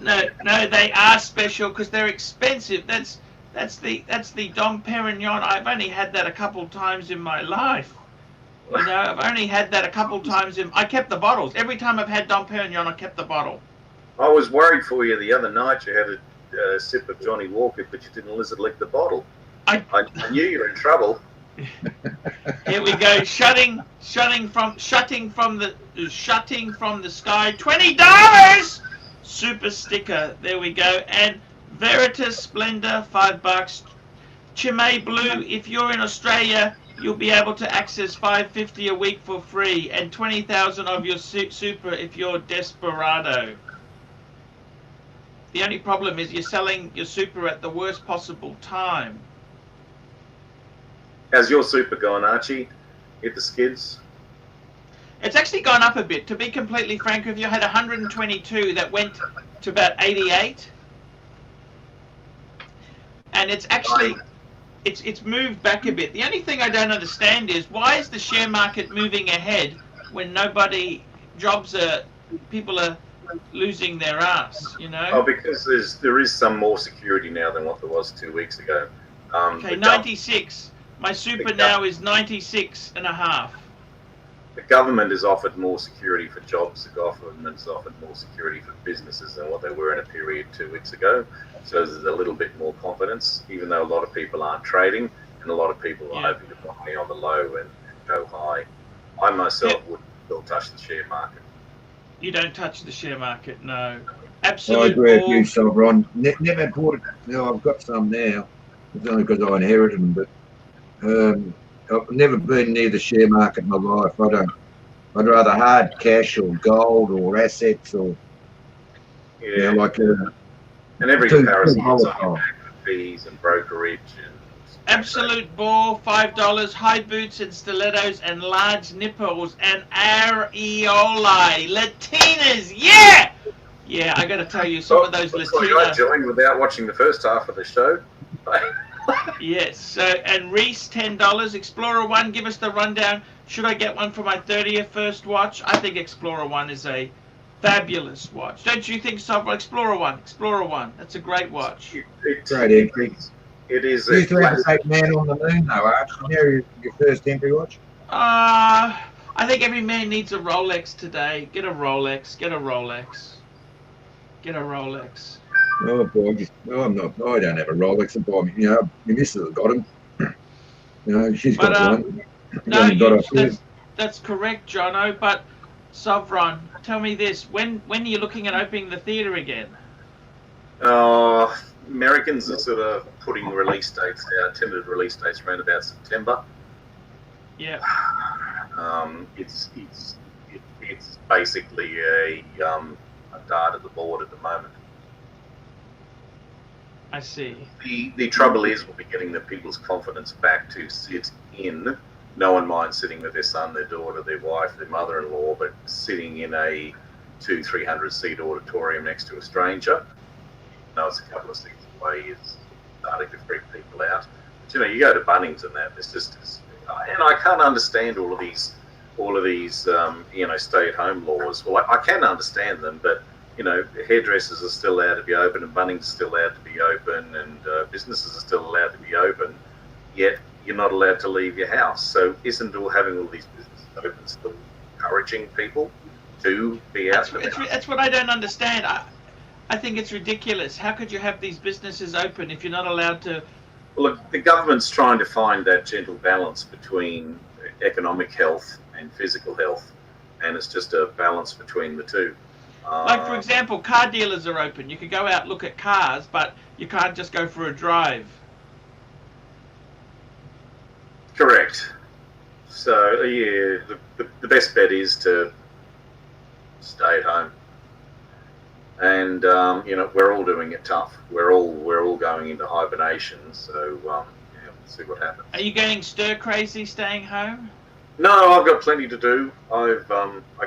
[SPEAKER 1] No, they are special because they're expensive. That's the Dom Perignon. I've only had that a couple times in my life. You know, I've only had that a couple times I kept the bottles. Every time I've had Dom Perignon, I kept the bottle.
[SPEAKER 3] I was worried for you the other night. You had a sip of Johnny Walker, but you didn't lizard lick the bottle. I knew you were in trouble.
[SPEAKER 1] Here we go. Shutting from the sky. $20 super sticker. There we go. And Veritas Splendor, $5. Chimay Blue. If you're in Australia, you'll be able to access $5.50 a week for free, and 20,000 of your super if you're desperado. The only problem is you're selling your super at the worst possible time.
[SPEAKER 3] How's your super going, Archie? Hit the skids?
[SPEAKER 1] It's actually gone up a bit. To be completely frank with you, I had 122 that went to about 88. And it's actually, it's moved back a bit. The only thing I don't understand is why is the share market moving ahead when people are losing their ass, you know?
[SPEAKER 3] Oh, because there is some more security now than what there was 2 weeks ago.
[SPEAKER 1] Okay, 96. My super now is 96 and a half.
[SPEAKER 3] The government has offered more security for jobs. The government has offered more security for businesses than what they were in a period 2 weeks ago. So there's a little bit more confidence, even though a lot of people aren't trading and a lot of people are hoping to buy on the low and go high. I myself would still touch the share market. You
[SPEAKER 1] don't touch the share market, no. Absolutely.
[SPEAKER 2] I agree with you, Sukahorn. Never bought it. No, I've got some now. It's only because I inherited them, but I've never been near the share market in my life. I'd rather hard cash or gold or assets or
[SPEAKER 3] and every comparison is on fees and brokerage and
[SPEAKER 1] absolute ball, $5, high boots and stilettos and large nipples and areolae, Latinas, yeah, I got to tell you some of those Latinas.
[SPEAKER 3] I joined without watching the first half of the show.
[SPEAKER 1] Yes, so, and Reese, $10. Explorer 1, give us the rundown. Should I get one for my 30th first watch? I think Explorer 1 is a fabulous watch. Don't you think so? Explorer 1, that's a great watch.
[SPEAKER 2] Great entry.
[SPEAKER 3] It is.
[SPEAKER 2] You used to have to take Man on the Moon, though, Arch. Your first entry watch?
[SPEAKER 1] I think every man needs a Rolex today. Get a Rolex.
[SPEAKER 2] Oh boy, I don't have a Rolex. My missus has got him. She's got one.
[SPEAKER 1] No, that's correct, Jono. But Sukahorn, tell me this: when are you looking at opening the theatre again?
[SPEAKER 3] Americans are sort of putting release dates out, tentative release dates around about September.
[SPEAKER 1] Yeah.
[SPEAKER 3] It's basically a dart at the board at the moment.
[SPEAKER 1] I see.
[SPEAKER 3] The trouble is we'll be getting the people's confidence back to sit in. No one minds sitting with their son, their daughter, their wife, their mother-in-law, but sitting in a 200-300 seat auditorium next to a stranger. No, it's a couple of seats away is starting to freak people out. But, you go to Bunnings and that. It's just, and I can't understand all of these, stay-at-home laws. Well, I can understand them, but hairdressers are still allowed to be open, and Bunnings are still allowed to be open, and businesses are still allowed to be open. Yet you're not allowed to leave your house. So isn't having all these businesses open still encouraging people to be out?
[SPEAKER 1] That's what I don't understand. I think it's ridiculous. How could you have these businesses open if you're not allowed to?
[SPEAKER 3] Well, look, the government's trying to find that gentle balance between economic health and physical health, and it's just a balance between the two.
[SPEAKER 1] Like, for example, car dealers are open. You could go out and look at cars, but you can't just go for a drive.
[SPEAKER 3] Correct. So, yeah, the best bet is to stay at home. And, you know, we're all doing it tough. We're all going into hibernation, so, yeah, we'll see what happens.
[SPEAKER 1] Are you getting stir crazy staying home?
[SPEAKER 3] No, I've got plenty to do. I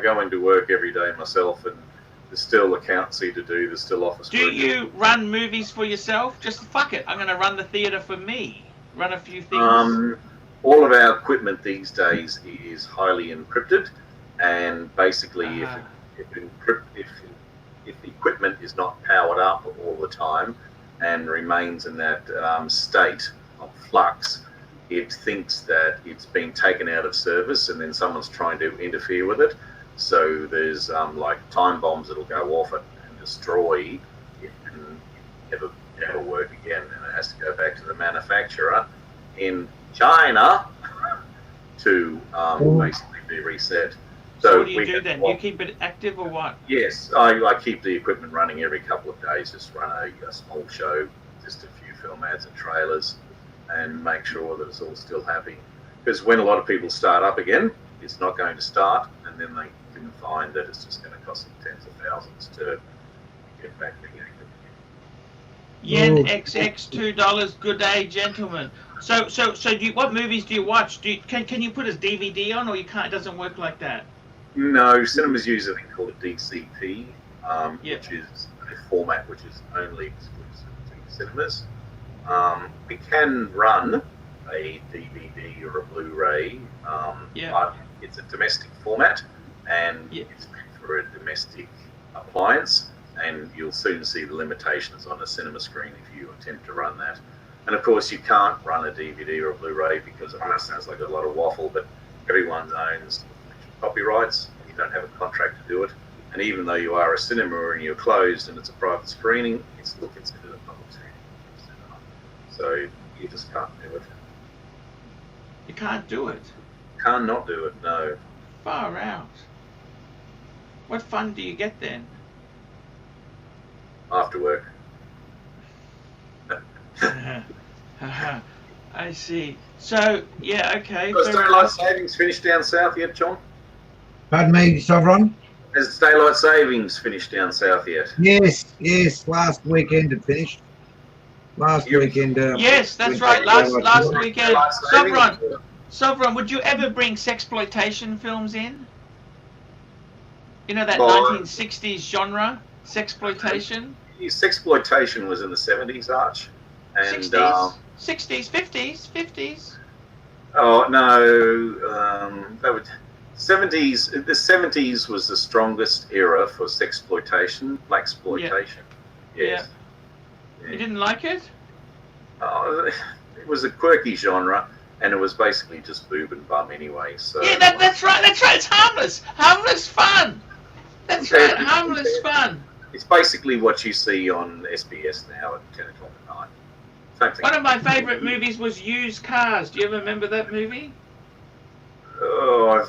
[SPEAKER 3] go into work every day myself, and there's still accountancy to do. There's still office work.
[SPEAKER 1] Do you run movies for yourself? Just fuck it. I'm going to run the theatre for me. Run a few things.
[SPEAKER 3] All of our equipment these days is highly encrypted, and basically, if the equipment is not powered up all the time and remains in that state of flux, it thinks that it's been taken out of service, and then someone's trying to interfere with it. So there's like time bombs that'll go off it and destroy it, and never work again, and it has to go back to the manufacturer in China to basically be reset.
[SPEAKER 1] So what do you do then? Do you keep it active or what?
[SPEAKER 3] Yes, I keep the equipment running every couple of days. Just run a small show, just a few film ads and trailers, and make sure that it's all still happy. Because when a lot of people start up again, it's not going to start, and then they can find that it's just going to cost them tens of thousands to get back the game.
[SPEAKER 1] Yen XX $2. Good day, gentlemen. So what movies do you watch? Can you put a DVD on, or you can't? It doesn't work like that.
[SPEAKER 3] No, cinemas use a thing called a DCP, which is a format which is only exclusive to cinemas. We can run a DVD or a Blu-ray, but it's a domestic format, and it's meant for a domestic appliance, and you'll soon see the limitations on a cinema screen if you attempt to run that. And of course, you can't run a DVD or a Blu-ray because it sounds like a lot of waffle, but everyone owns copyrights, and you don't have a contract to do it. And even though you are a cinema and you're closed and it's a private screening, it's still considered a public screening. So you just can't do it.
[SPEAKER 1] You can't do it?
[SPEAKER 3] Can't not do it, no.
[SPEAKER 1] Far out. What fun do you get then?
[SPEAKER 3] After work.
[SPEAKER 1] I see. So, yeah, okay.
[SPEAKER 3] Has daylight savings finished down south yet, John?
[SPEAKER 2] Pardon me, Sovereign?
[SPEAKER 3] Has daylight savings finished down south yet?
[SPEAKER 2] Yes. Last weekend it finished. Weekend.
[SPEAKER 1] Yes, that's right. Last weekend. Sovereign, would you ever bring sexploitation films in? You know that 1960s genre, sexploitation.
[SPEAKER 3] Sexploitation was in the 70s, Arch. And
[SPEAKER 1] 60s, 50s.
[SPEAKER 3] Oh no, that would 70s. The 70s was the strongest era for sexploitation, blaxploitation. Yes.
[SPEAKER 1] Yeah. You didn't like it?
[SPEAKER 3] Oh, it was a quirky genre, and it was basically just boob and bum anyway. So
[SPEAKER 1] yeah, that's right. It's harmless fun. That's right, harmless fun.
[SPEAKER 3] It's basically what you see on SBS now at 10 o'clock at night. Same thing.
[SPEAKER 1] One of my favourite movies was Used Cars. Do you ever remember that movie?
[SPEAKER 3] Oh,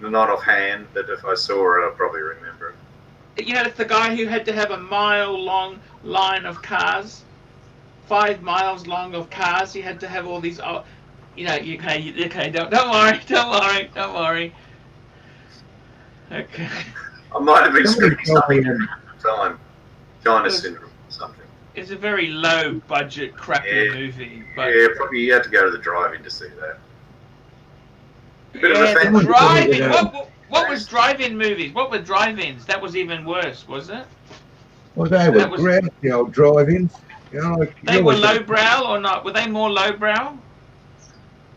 [SPEAKER 3] not offhand, but if I saw it, I'll probably remember it.
[SPEAKER 1] You know, it's the guy who had to have a mile-long line of cars, 5 miles long of cars. He had to have all these. You know, okay. Don't worry. Okay.
[SPEAKER 3] I might have been speaking something at the time. China syndrome or something.
[SPEAKER 1] It's a very low-budget, crappy movie. But
[SPEAKER 3] yeah, probably you had to go to the drive-in to see that.
[SPEAKER 1] The drive-in. What was drive-in movies? What were drive-ins? That was even worse, wasn't it?
[SPEAKER 2] Well, they were great, the old drive-ins. You know,
[SPEAKER 1] they were lowbrow or not? Were they more lowbrow?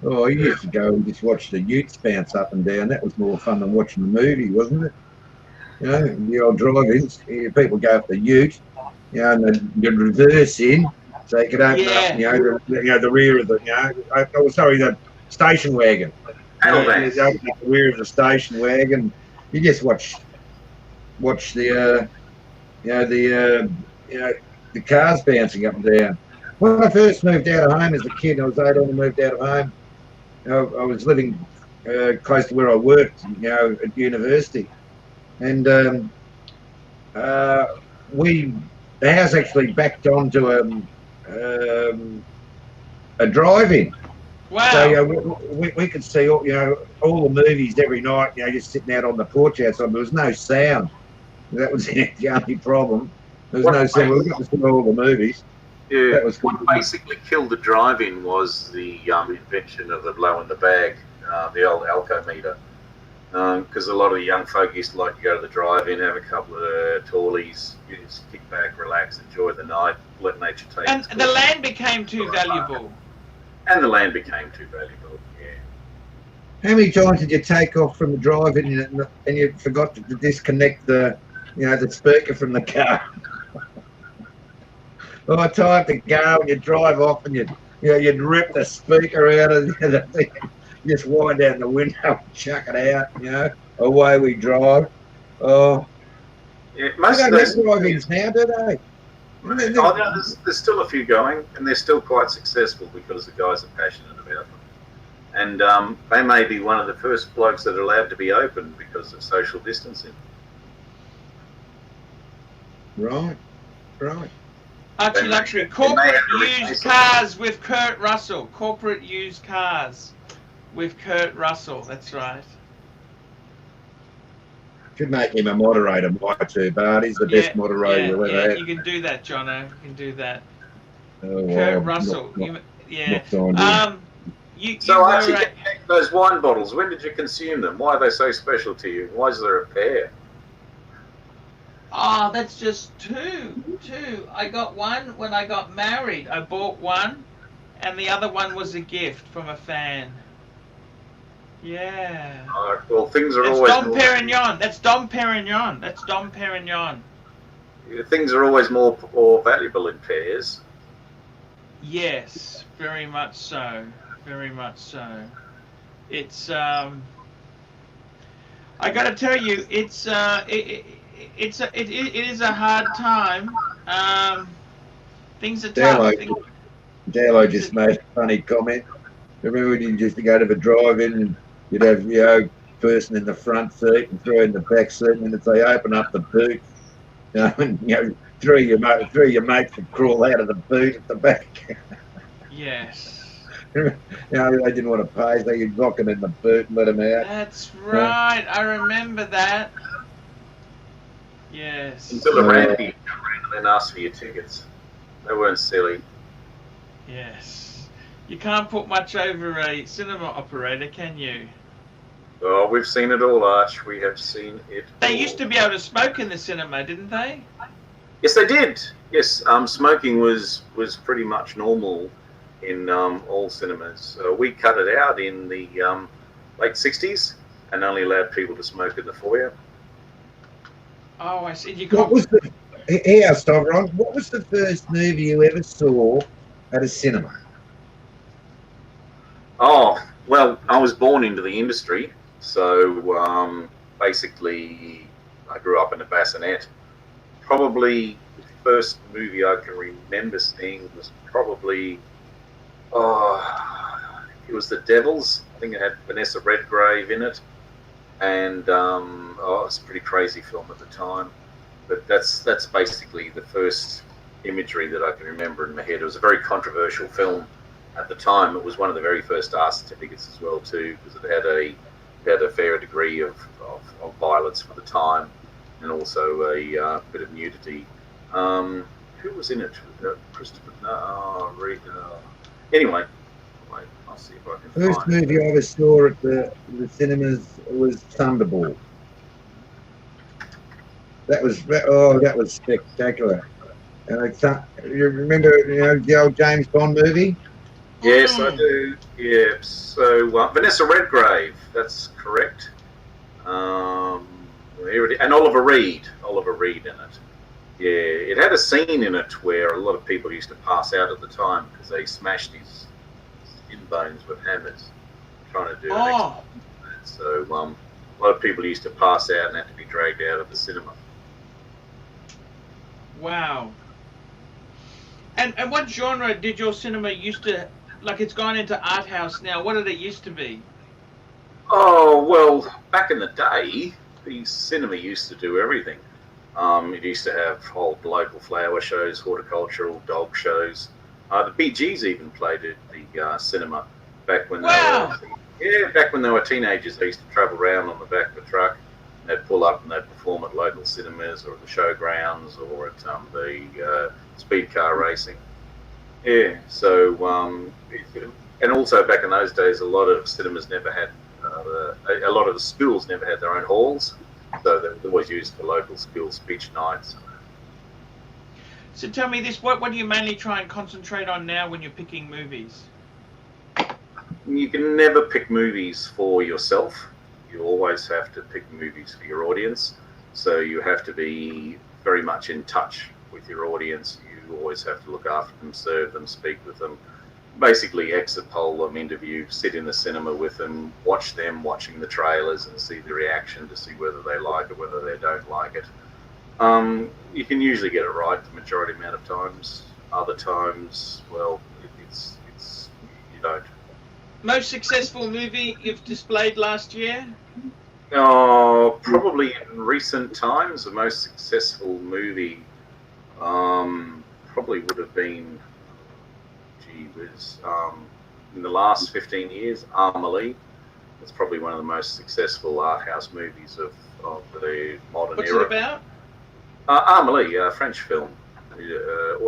[SPEAKER 2] Oh, you used to go and just watch the utes bounce up and down. That was more fun than watching the movie, wasn't it? You know, the old drive-ins, people go up the ute, you know, and they'd reverse in, So you could open up, the rear of the, the station wagon.
[SPEAKER 3] Panel
[SPEAKER 2] You
[SPEAKER 3] vans.
[SPEAKER 2] open up the rear of the station wagon. You just watch the, the cars bouncing up and down. When I first moved out of home as a kid, I was 18 and moved out of home. I was living close to where I worked, at university, and the house actually backed onto a drive-in.
[SPEAKER 1] Wow.
[SPEAKER 2] So we could see all the movies every night. Just sitting out on the porch outside. There was no sound. That was the only problem. There was no sound. We got to see all the movies.
[SPEAKER 3] Yeah,
[SPEAKER 2] that was cool.
[SPEAKER 3] What basically killed the drive-in was the invention of the blow in the bag, the old alcometer. Because a lot of the young folk used to like to go to the drive-in, have a couple of tallies, just kick back, relax, enjoy the night, let nature take its
[SPEAKER 1] And the land became too valuable.
[SPEAKER 3] And the land became too valuable, yeah.
[SPEAKER 2] How many times did you take off from the drive-in and you forgot to disconnect the speaker from the car? By the time to go and you drive off and you'd rip the speaker out of the thing, just wind down the window and chuck it out, away we drive. Oh,
[SPEAKER 3] yeah, most
[SPEAKER 2] they
[SPEAKER 3] of
[SPEAKER 2] don't
[SPEAKER 3] those
[SPEAKER 2] have drive-ins now, do they?
[SPEAKER 3] Oh, no, there's still a few going, and they're still quite successful because the guys are passionate about them. And they may be one of the first blokes that are allowed to be open because of social distancing.
[SPEAKER 2] Right.
[SPEAKER 1] Archie Luxury, corporate used cars with Kurt Russell. Corporate used cars with Kurt Russell, that's right.
[SPEAKER 2] Should make him a moderator, my too, Bart. He's the best moderator we've ever had.
[SPEAKER 1] You can do that, Jono. You can do that.
[SPEAKER 2] Oh,
[SPEAKER 1] Kurt Russell.
[SPEAKER 3] So Archie, those wine bottles, when did you consume them? Why are they so special to you? Why is there a pair?
[SPEAKER 1] Oh, that's just two. I got one when I got married. I bought one, and the other one was a gift from a fan. Yeah.
[SPEAKER 3] Well, things are
[SPEAKER 1] That's
[SPEAKER 3] always
[SPEAKER 1] Dom Perignon. That's Dom Perignon.
[SPEAKER 3] Things are always more valuable in pairs.
[SPEAKER 1] Yes, very much so. It's I got to tell you, it is a hard time. Things are tough.
[SPEAKER 2] Dallo just made a funny comment. Remember when you used to go to the drive-in and you'd have person in the front seat and three in the back seat, and if they open up the boot, and three of your mates would crawl out of the boot at the back.
[SPEAKER 1] Yes.
[SPEAKER 2] They didn't want to pay, so you'd lock them in the boot and let them out.
[SPEAKER 1] That's right. I remember that. Yes.
[SPEAKER 3] Until the rampage come around and then asked for your tickets. They weren't silly.
[SPEAKER 1] Yes. You can't put much over a cinema operator, can you?
[SPEAKER 3] Oh, we've seen it all, Arch. We have seen it all.
[SPEAKER 1] They used to be able to smoke in the cinema, didn't they?
[SPEAKER 3] Yes, they did. Yes, smoking was pretty much normal in all cinemas. We cut it out in the late 60s and only allowed people to smoke in the foyer.
[SPEAKER 1] Oh, I see.
[SPEAKER 2] What was the first movie you ever saw at a cinema?
[SPEAKER 3] Oh, well, I was born into the industry, so basically I grew up in a bassinet. Probably the first movie I can remember seeing was probably, it was The Devils. I think it had Vanessa Redgrave in it, and it was a pretty crazy film at the time. But that's basically the first imagery that I can remember in my head. It was a very controversial film at the time. It was one of the very first R certificates as well too, because it had a fair degree of violence for the time, and also a bit of nudity. Who was in it? Christopher? No, Reed. Anyway, I'll see if I can find it.
[SPEAKER 2] First movie I ever saw at the cinemas was Thunderball. That was spectacular. You remember the old James Bond movie?
[SPEAKER 3] Yes, I do. Yeah. So Vanessa Redgrave, that's correct. And Oliver Reed in it. it had a scene in it where a lot of people used to pass out at the time because they smashed his skin bones with hammers trying to do an experiment. So a lot of people used to pass out and had to be dragged out of the cinema.
[SPEAKER 1] Wow. And what genre did your cinema used to, like it's gone into art house now, what did it used to be?
[SPEAKER 3] Oh, well, back in the day, the cinema used to do everything. It used to have whole local flower shows, horticultural dog shows. The Bee Gees even played at the cinema back when back when they were teenagers. They used to travel around on the back of a truck. They'd pull up and they'd perform at local cinemas or at the showgrounds or at the speed car racing. Yeah, so and also back in those days, a lot of cinemas never had, a lot of the schools never had their own halls, so they were always used for local school speech nights.
[SPEAKER 1] So tell me this, what do you mainly try and concentrate on now when you're picking movies?
[SPEAKER 3] You can never pick movies for yourself. You always have to pick movies for your audience. So you have to be very much in touch with your audience. You always have to look after them, serve them, speak with them. Basically exit poll them, interview, sit in the cinema with them, watch them watching the trailers and see the reaction to see whether they like it, whether they don't like it. You can usually get it right the majority amount of times. Other times, well, it's you don't.
[SPEAKER 1] Most successful movie you've displayed last year?
[SPEAKER 3] Oh, probably in recent times, the most successful movie probably would have been, in the last 15 years, Amelie. It's probably one of the most successful art house movies of the modern
[SPEAKER 1] era.
[SPEAKER 3] What's
[SPEAKER 1] it about?
[SPEAKER 3] Amelie, a French film.
[SPEAKER 2] That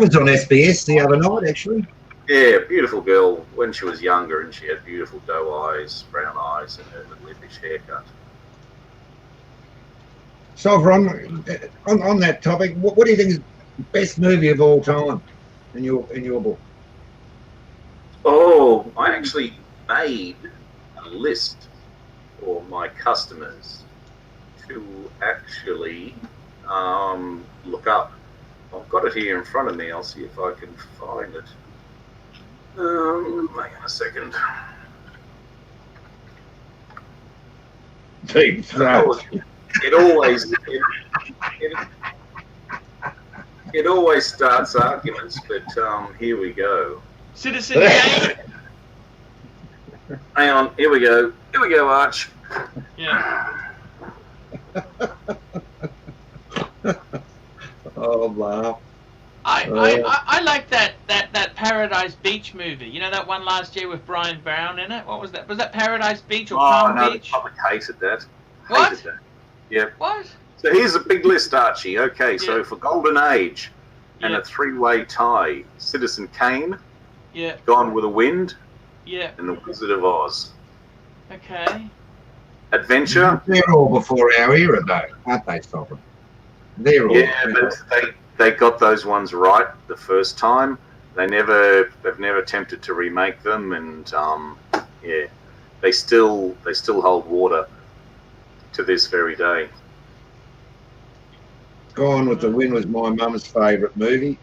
[SPEAKER 2] was on SBS the other night, actually.
[SPEAKER 3] Yeah, beautiful girl when she was younger, and she had beautiful doe eyes, brown eyes, and her lipish haircut.
[SPEAKER 2] Sukahorn, on that topic, what do you think is the best movie of all time in your book?
[SPEAKER 3] Oh, I actually made a list for my customers to actually look up. I've got it here in front of me. I'll see if I can find it. Hang on a second.
[SPEAKER 2] Deep throat.
[SPEAKER 3] It always starts arguments, but here we go.
[SPEAKER 1] Citizen Kane.
[SPEAKER 3] Hang on, here we go. Here we go, Arch.
[SPEAKER 1] Yeah.
[SPEAKER 2] Oh, wow.
[SPEAKER 1] I like that Paradise Beach movie. You know that one last year with Brian Brown in it? What was that? Was that Paradise Beach or Palm Beach?
[SPEAKER 3] The public hated that.
[SPEAKER 1] What?
[SPEAKER 3] Hated that. Yeah.
[SPEAKER 1] What?
[SPEAKER 3] So here's a big list, Archie. Okay, so for Golden Age and a three-way tie, Citizen Kane, Gone with the Wind, and The Wizard of Oz.
[SPEAKER 1] Okay.
[SPEAKER 3] Adventure.
[SPEAKER 2] They're all before our era, though, aren't they, Sukahorn? They're all.
[SPEAKER 3] Yeah, but they got those ones right the first time. They've never attempted to remake them, and they still hold water to this very day.
[SPEAKER 2] Gone with the Wind was my mum's favourite movie.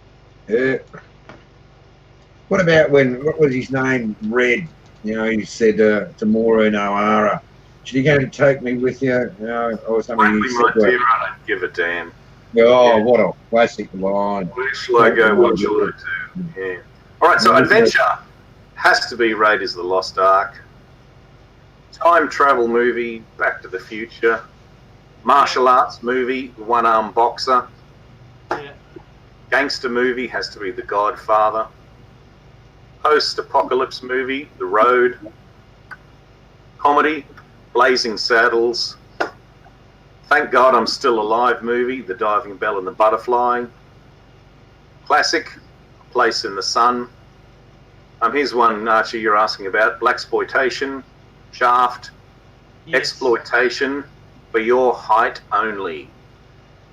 [SPEAKER 2] What about what was his name? Red. You know, he said to Maureen O'Hara, "Should you go to take me with you?" You know, or something.
[SPEAKER 3] I don't give a damn.
[SPEAKER 2] Oh, what a classic line.
[SPEAKER 3] Where shall I go? What shall I do? Yeah. All right, so adventure has to be Raiders of the Lost Ark. Time travel movie, Back to the Future. Martial arts movie, One-Armed Boxer.
[SPEAKER 1] Yeah.
[SPEAKER 3] Gangster movie has to be The Godfather. Post-apocalypse movie, The Road. Comedy, Blazing Saddles. Thank God I'm Still Alive movie, The Diving Bell and the Butterfly. Classic, Place in the Sun. Here's one, Archie, you're asking about. Blaxploitation, Shaft, Exploitation, For Your Height Only.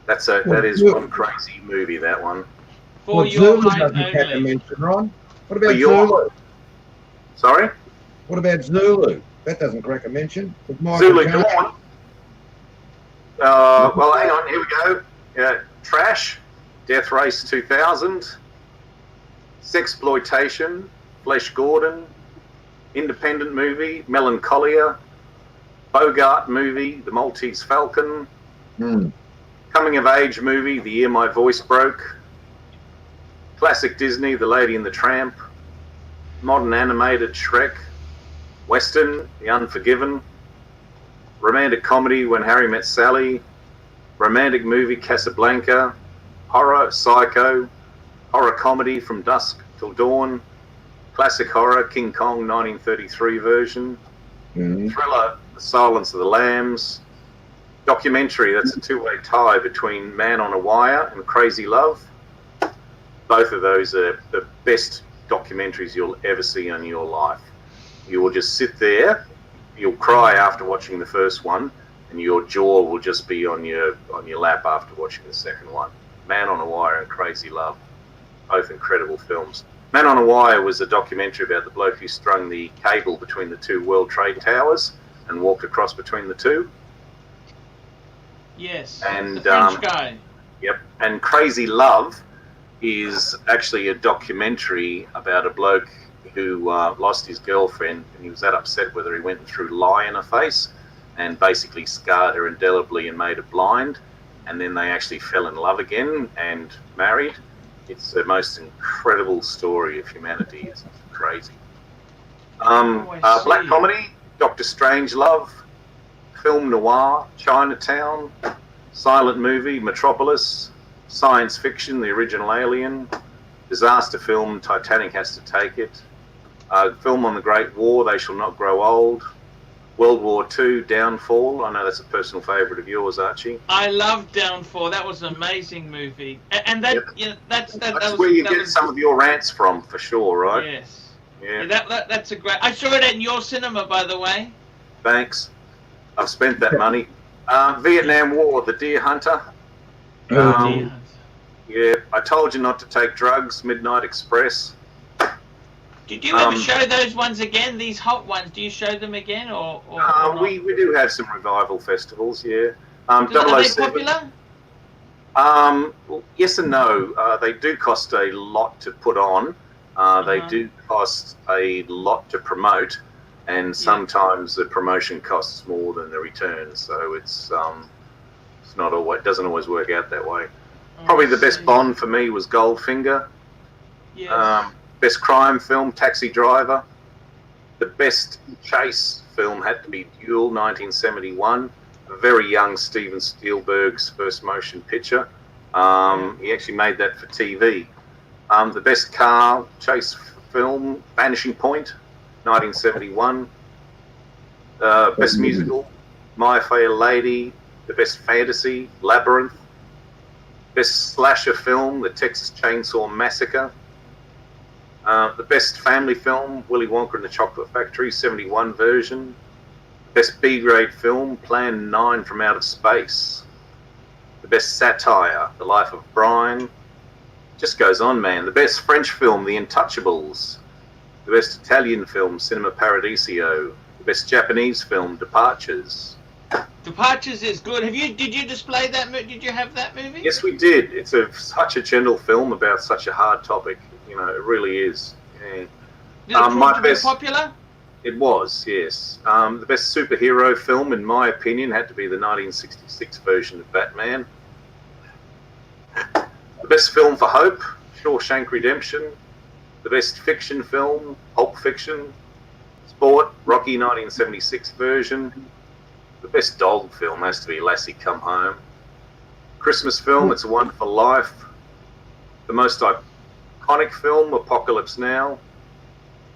[SPEAKER 3] That is one crazy movie, that one.
[SPEAKER 1] For Your Height
[SPEAKER 2] doesn't
[SPEAKER 1] Only.
[SPEAKER 2] Have to mention, Ron. What about Zulu?
[SPEAKER 3] Sorry?
[SPEAKER 2] What about Zulu? That doesn't crack a mention.
[SPEAKER 3] Zulu Dawn. Well, hang on. Here we go. Trash, Death Race 2000, Sexploitation, Flesh Gordon, Independent Movie, Melancholia, Bogart Movie, The Maltese Falcon, Coming of Age Movie, The Year My Voice Broke, Classic Disney, The Lady and the Tramp, Modern Animated Shrek, Western, The Unforgiven, Romantic Comedy, When Harry Met Sally, Romantic Movie, Casablanca, Horror, Psycho, Horror Comedy, From Dusk Till Dawn, Classic Horror, King Kong 1933 version, Thriller, The Silence of the Lambs, documentary, that's a two-way tie between Man on a Wire and Crazy Love. Both of those are the best documentaries you'll ever see in your life. You will just sit there, you'll cry after watching the first one, and your jaw will just be on your lap after watching the second one. Man on a Wire and Crazy Love, both incredible films. Man on a Wire was a documentary about the bloke who strung the cable between the two World Trade Towers and walked across between the two.
[SPEAKER 1] Yes,
[SPEAKER 3] and
[SPEAKER 1] the French guy.
[SPEAKER 3] Yep, and Crazy Love is actually a documentary about a bloke who lost his girlfriend, and he was that upset whether he went and threw lye in her face and basically scarred her indelibly and made her blind, and then they actually fell in love again and married. It's the most incredible story of humanity. It's crazy. Black comedy, Doctor Strangelove, film noir, Chinatown, silent movie, Metropolis, science fiction, The Original Alien, disaster film, Titanic Has to Take It, film on the Great War, They Shall Not Grow Old, World War II, Downfall. I know that's a personal favourite of yours, Archie.
[SPEAKER 1] I love Downfall. That was an amazing movie, and that that's
[SPEAKER 3] where you get some of your rants from, for sure, right?
[SPEAKER 1] Yes.
[SPEAKER 3] Yeah.
[SPEAKER 1] That's a great. I saw it in your cinema, by the way.
[SPEAKER 3] Thanks. I've spent that money. Vietnam War, The Deer Hunter. Yeah, I Told You Not to Take Drugs, Midnight Express.
[SPEAKER 1] Did you ever show those ones again? These hot ones, do you show them again, or
[SPEAKER 3] we do have some revival festivals, yeah.
[SPEAKER 1] Are they popular?
[SPEAKER 3] Yes and no. They do cost a lot to put on. They do cost a lot to promote, and sometimes the promotion costs more than the return. So it's not always, doesn't always work out that way. Probably the best Bond for me was Goldfinger.
[SPEAKER 1] Yes.
[SPEAKER 3] Best crime film, Taxi Driver. The best chase film had to be Duel, 1971. A very young Steven Spielberg's first motion picture. He actually made that for TV. The best car chase film, Vanishing Point, 1971. Best musical, My Fair Lady. The best fantasy, Labyrinth. Best slasher film, The Texas Chainsaw Massacre. The best family film, Willy Wonka and the Chocolate Factory, 71 version. Best B-grade film, Plan 9 from Outer Space. The best satire, The Life of Brian. Just goes on, man. The best French film, The Untouchables. The best Italian film, Cinema Paradiso. The best Japanese film, Departures.
[SPEAKER 1] Departures is good. Did you display that? Did you have that movie?
[SPEAKER 3] Yes, we did. It's such a gentle film about such a hard topic. You know, it really is. Yeah.
[SPEAKER 1] Did it prove to be popular?
[SPEAKER 3] It was, yes. The best superhero film, in my opinion, had to be the 1966 version of Batman. The best film for hope, Shawshank Redemption. The best fiction film, Pulp Fiction. Sport, Rocky 1976 version. The best dog film has to be Lassie Come Home. Christmas film, It's a Wonderful Life. The most iconic film, Apocalypse Now.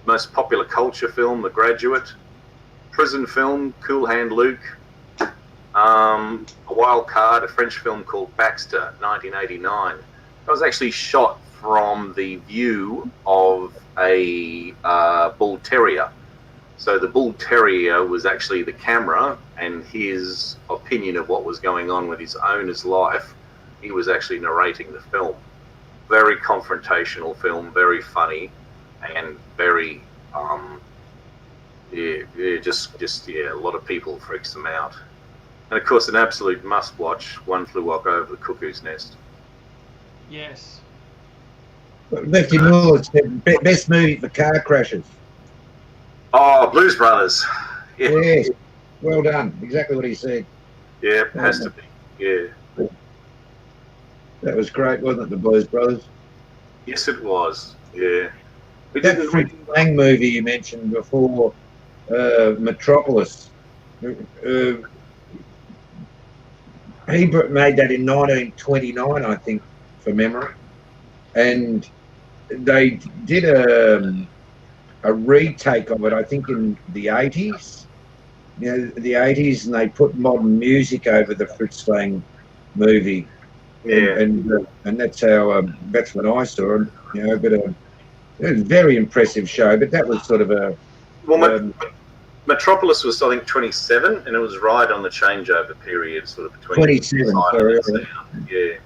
[SPEAKER 3] Most popular culture film, The Graduate. Prison film, Cool Hand Luke. A wild card, a French film called Baxter, 1989. That was actually shot from the view of a bull terrier. So the bull terrier was actually the camera, and his opinion of what was going on with his owner's life, he was actually narrating the film. Very confrontational film, very funny, and very, a lot of people freaks them out. And of course, an absolute must-watch, One Flew Over the Cuckoo's Nest.
[SPEAKER 1] Yes.
[SPEAKER 2] Lefty Muller said best movie for car crashes.
[SPEAKER 3] Oh, Blues Brothers. Yeah,
[SPEAKER 2] Yes, well done. Exactly what he said.
[SPEAKER 3] yeah, it has to be. Yeah.
[SPEAKER 2] That was great, wasn't it, the Blues Brothers?
[SPEAKER 3] Yes, it was. Yeah.
[SPEAKER 2] That Fritz Lang movie you mentioned before, Metropolis, he made that in 1929, I think, from memory. And they did a retake of it, I think, in the 80s. You know, the 80s, and they put modern music over the Fritz Lang movie.
[SPEAKER 3] Yeah.
[SPEAKER 2] And that's how that's when I saw it. You know, but it was a very impressive show. But that was sort of a
[SPEAKER 3] Metropolis was, I think, 27, and it was right on the changeover period, sort of between
[SPEAKER 2] 27. Sorry.
[SPEAKER 3] Yeah.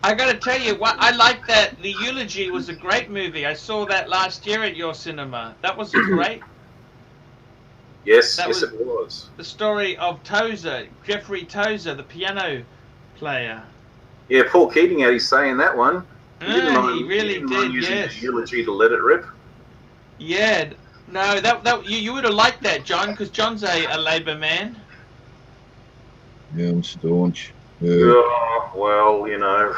[SPEAKER 1] I got to tell you, what I like that. The Eulogy was a great movie. I saw that last year at your cinema. That was great.
[SPEAKER 3] Yes,
[SPEAKER 1] That
[SPEAKER 3] yes,
[SPEAKER 1] was
[SPEAKER 3] it was.
[SPEAKER 1] the story of Tozer, Jeffrey Tozer, the piano player.
[SPEAKER 3] Yeah, Paul Keating had his say in that one.
[SPEAKER 1] He really did.
[SPEAKER 3] Using
[SPEAKER 1] Yes.
[SPEAKER 3] the eulogy to let it rip.
[SPEAKER 1] Yeah. No, that you would have liked that, John, because John's a Labour man.
[SPEAKER 2] Yeah, I'm staunch.
[SPEAKER 3] Oh, well, you know,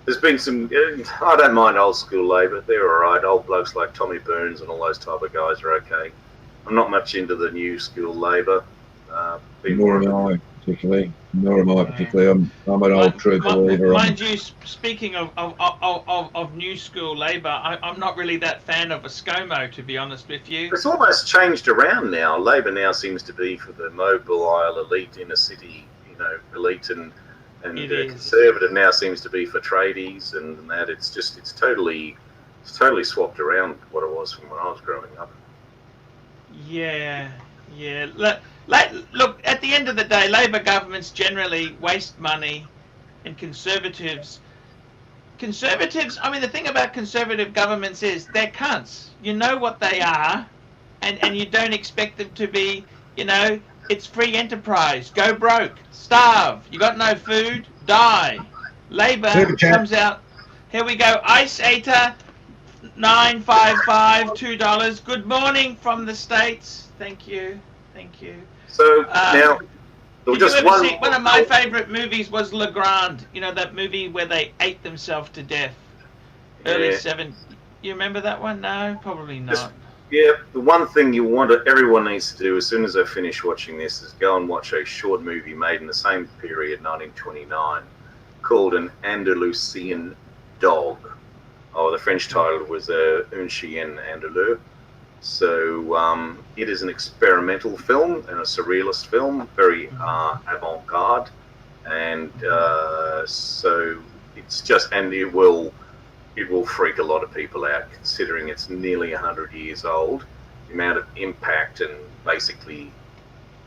[SPEAKER 3] there's been some. I don't mind old school Labor; they're all right. Old blokes like Tommy Burns and all those type of guys are okay. I'm not much into the new school Labor.
[SPEAKER 2] Nor am I particularly. I'm an old true believer.
[SPEAKER 1] Mind you, speaking of new school Labor, I'm not really that fan of a ScoMo, to be honest with you.
[SPEAKER 3] It's almost changed around now. Labor now seems to be for the mobile elite, inner city, you know, elite, and Conservative now seems to be for tradies and that. It's totally swapped around what it was from when I was growing up.
[SPEAKER 1] Yeah. Look, at the end of the day, Labor governments generally waste money, and Conservatives, I mean, the thing about Conservative governments is they're cunts. You know what they are, and you don't expect them to be, you know, it's free enterprise. Go broke. Starve. You got no food. Die. Labor comes out. Here we go. Ice Ater, 955, $2. Good morning from the States. Thank you.
[SPEAKER 3] So now,
[SPEAKER 1] one of my favourite movies was Le Grand. You know, that movie where they ate themselves to death. Early 70s. You remember that one? No, probably not.
[SPEAKER 3] The one thing everyone needs to do as soon as they finish watching this is go and watch a short movie made in the same period, 1929, called An Andalusian Dog. Oh, the French title was Un Chien Andalou. So it is an experimental film and a surrealist film, very avant-garde, and so it's just, and it will freak a lot of people out, considering it's nearly 100 years old. The amount of impact and basically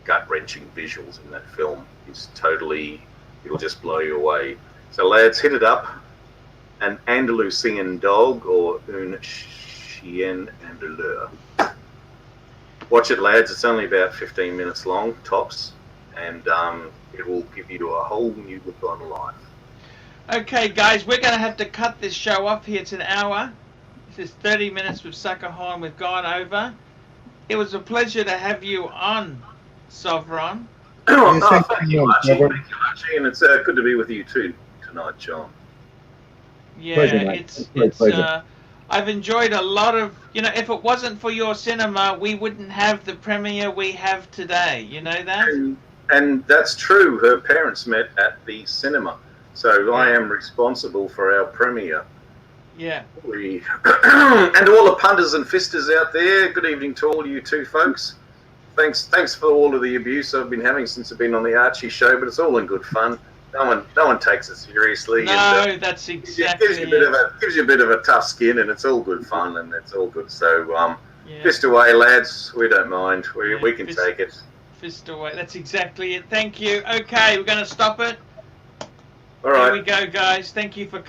[SPEAKER 3] gut-wrenching visuals in that film is it'll just blow you away. So lads, hit it up. An Andalusian Dog, or Un Chien Andalou. Watch it, lads. It's only about 15 minutes long, tops, and it will give you a whole new look on life.
[SPEAKER 1] Okay, guys, we're going to have to cut this show off here. It's an hour. This is 30 minutes with Sukahorn. We've gone over. It was a pleasure to have you on, Sovron.
[SPEAKER 3] Thank you much, and it's good to be with you too tonight, John.
[SPEAKER 1] Yeah,
[SPEAKER 2] pleasure,
[SPEAKER 1] I've enjoyed a lot of, you know, if it wasn't for your cinema, we wouldn't have the premiere we have today. You know that?
[SPEAKER 3] And that's true. Her parents met at the cinema. So I am responsible for our premiere.
[SPEAKER 1] Yeah.
[SPEAKER 3] And all the punters and fisters out there, good evening to all you two folks. Thanks for all of the abuse I've been having since I've been on the Archie show, but it's all in good fun. No one takes it seriously.
[SPEAKER 1] No, that's exactly
[SPEAKER 3] it. Gives you a bit of a tough skin, and it's all good fun, and it's all good. So fist away, lads. We don't mind. We can take it.
[SPEAKER 1] Fist away. That's exactly it. Thank you. Okay, we're going to stop it.
[SPEAKER 3] All right.
[SPEAKER 1] Here we go, guys. Thank you for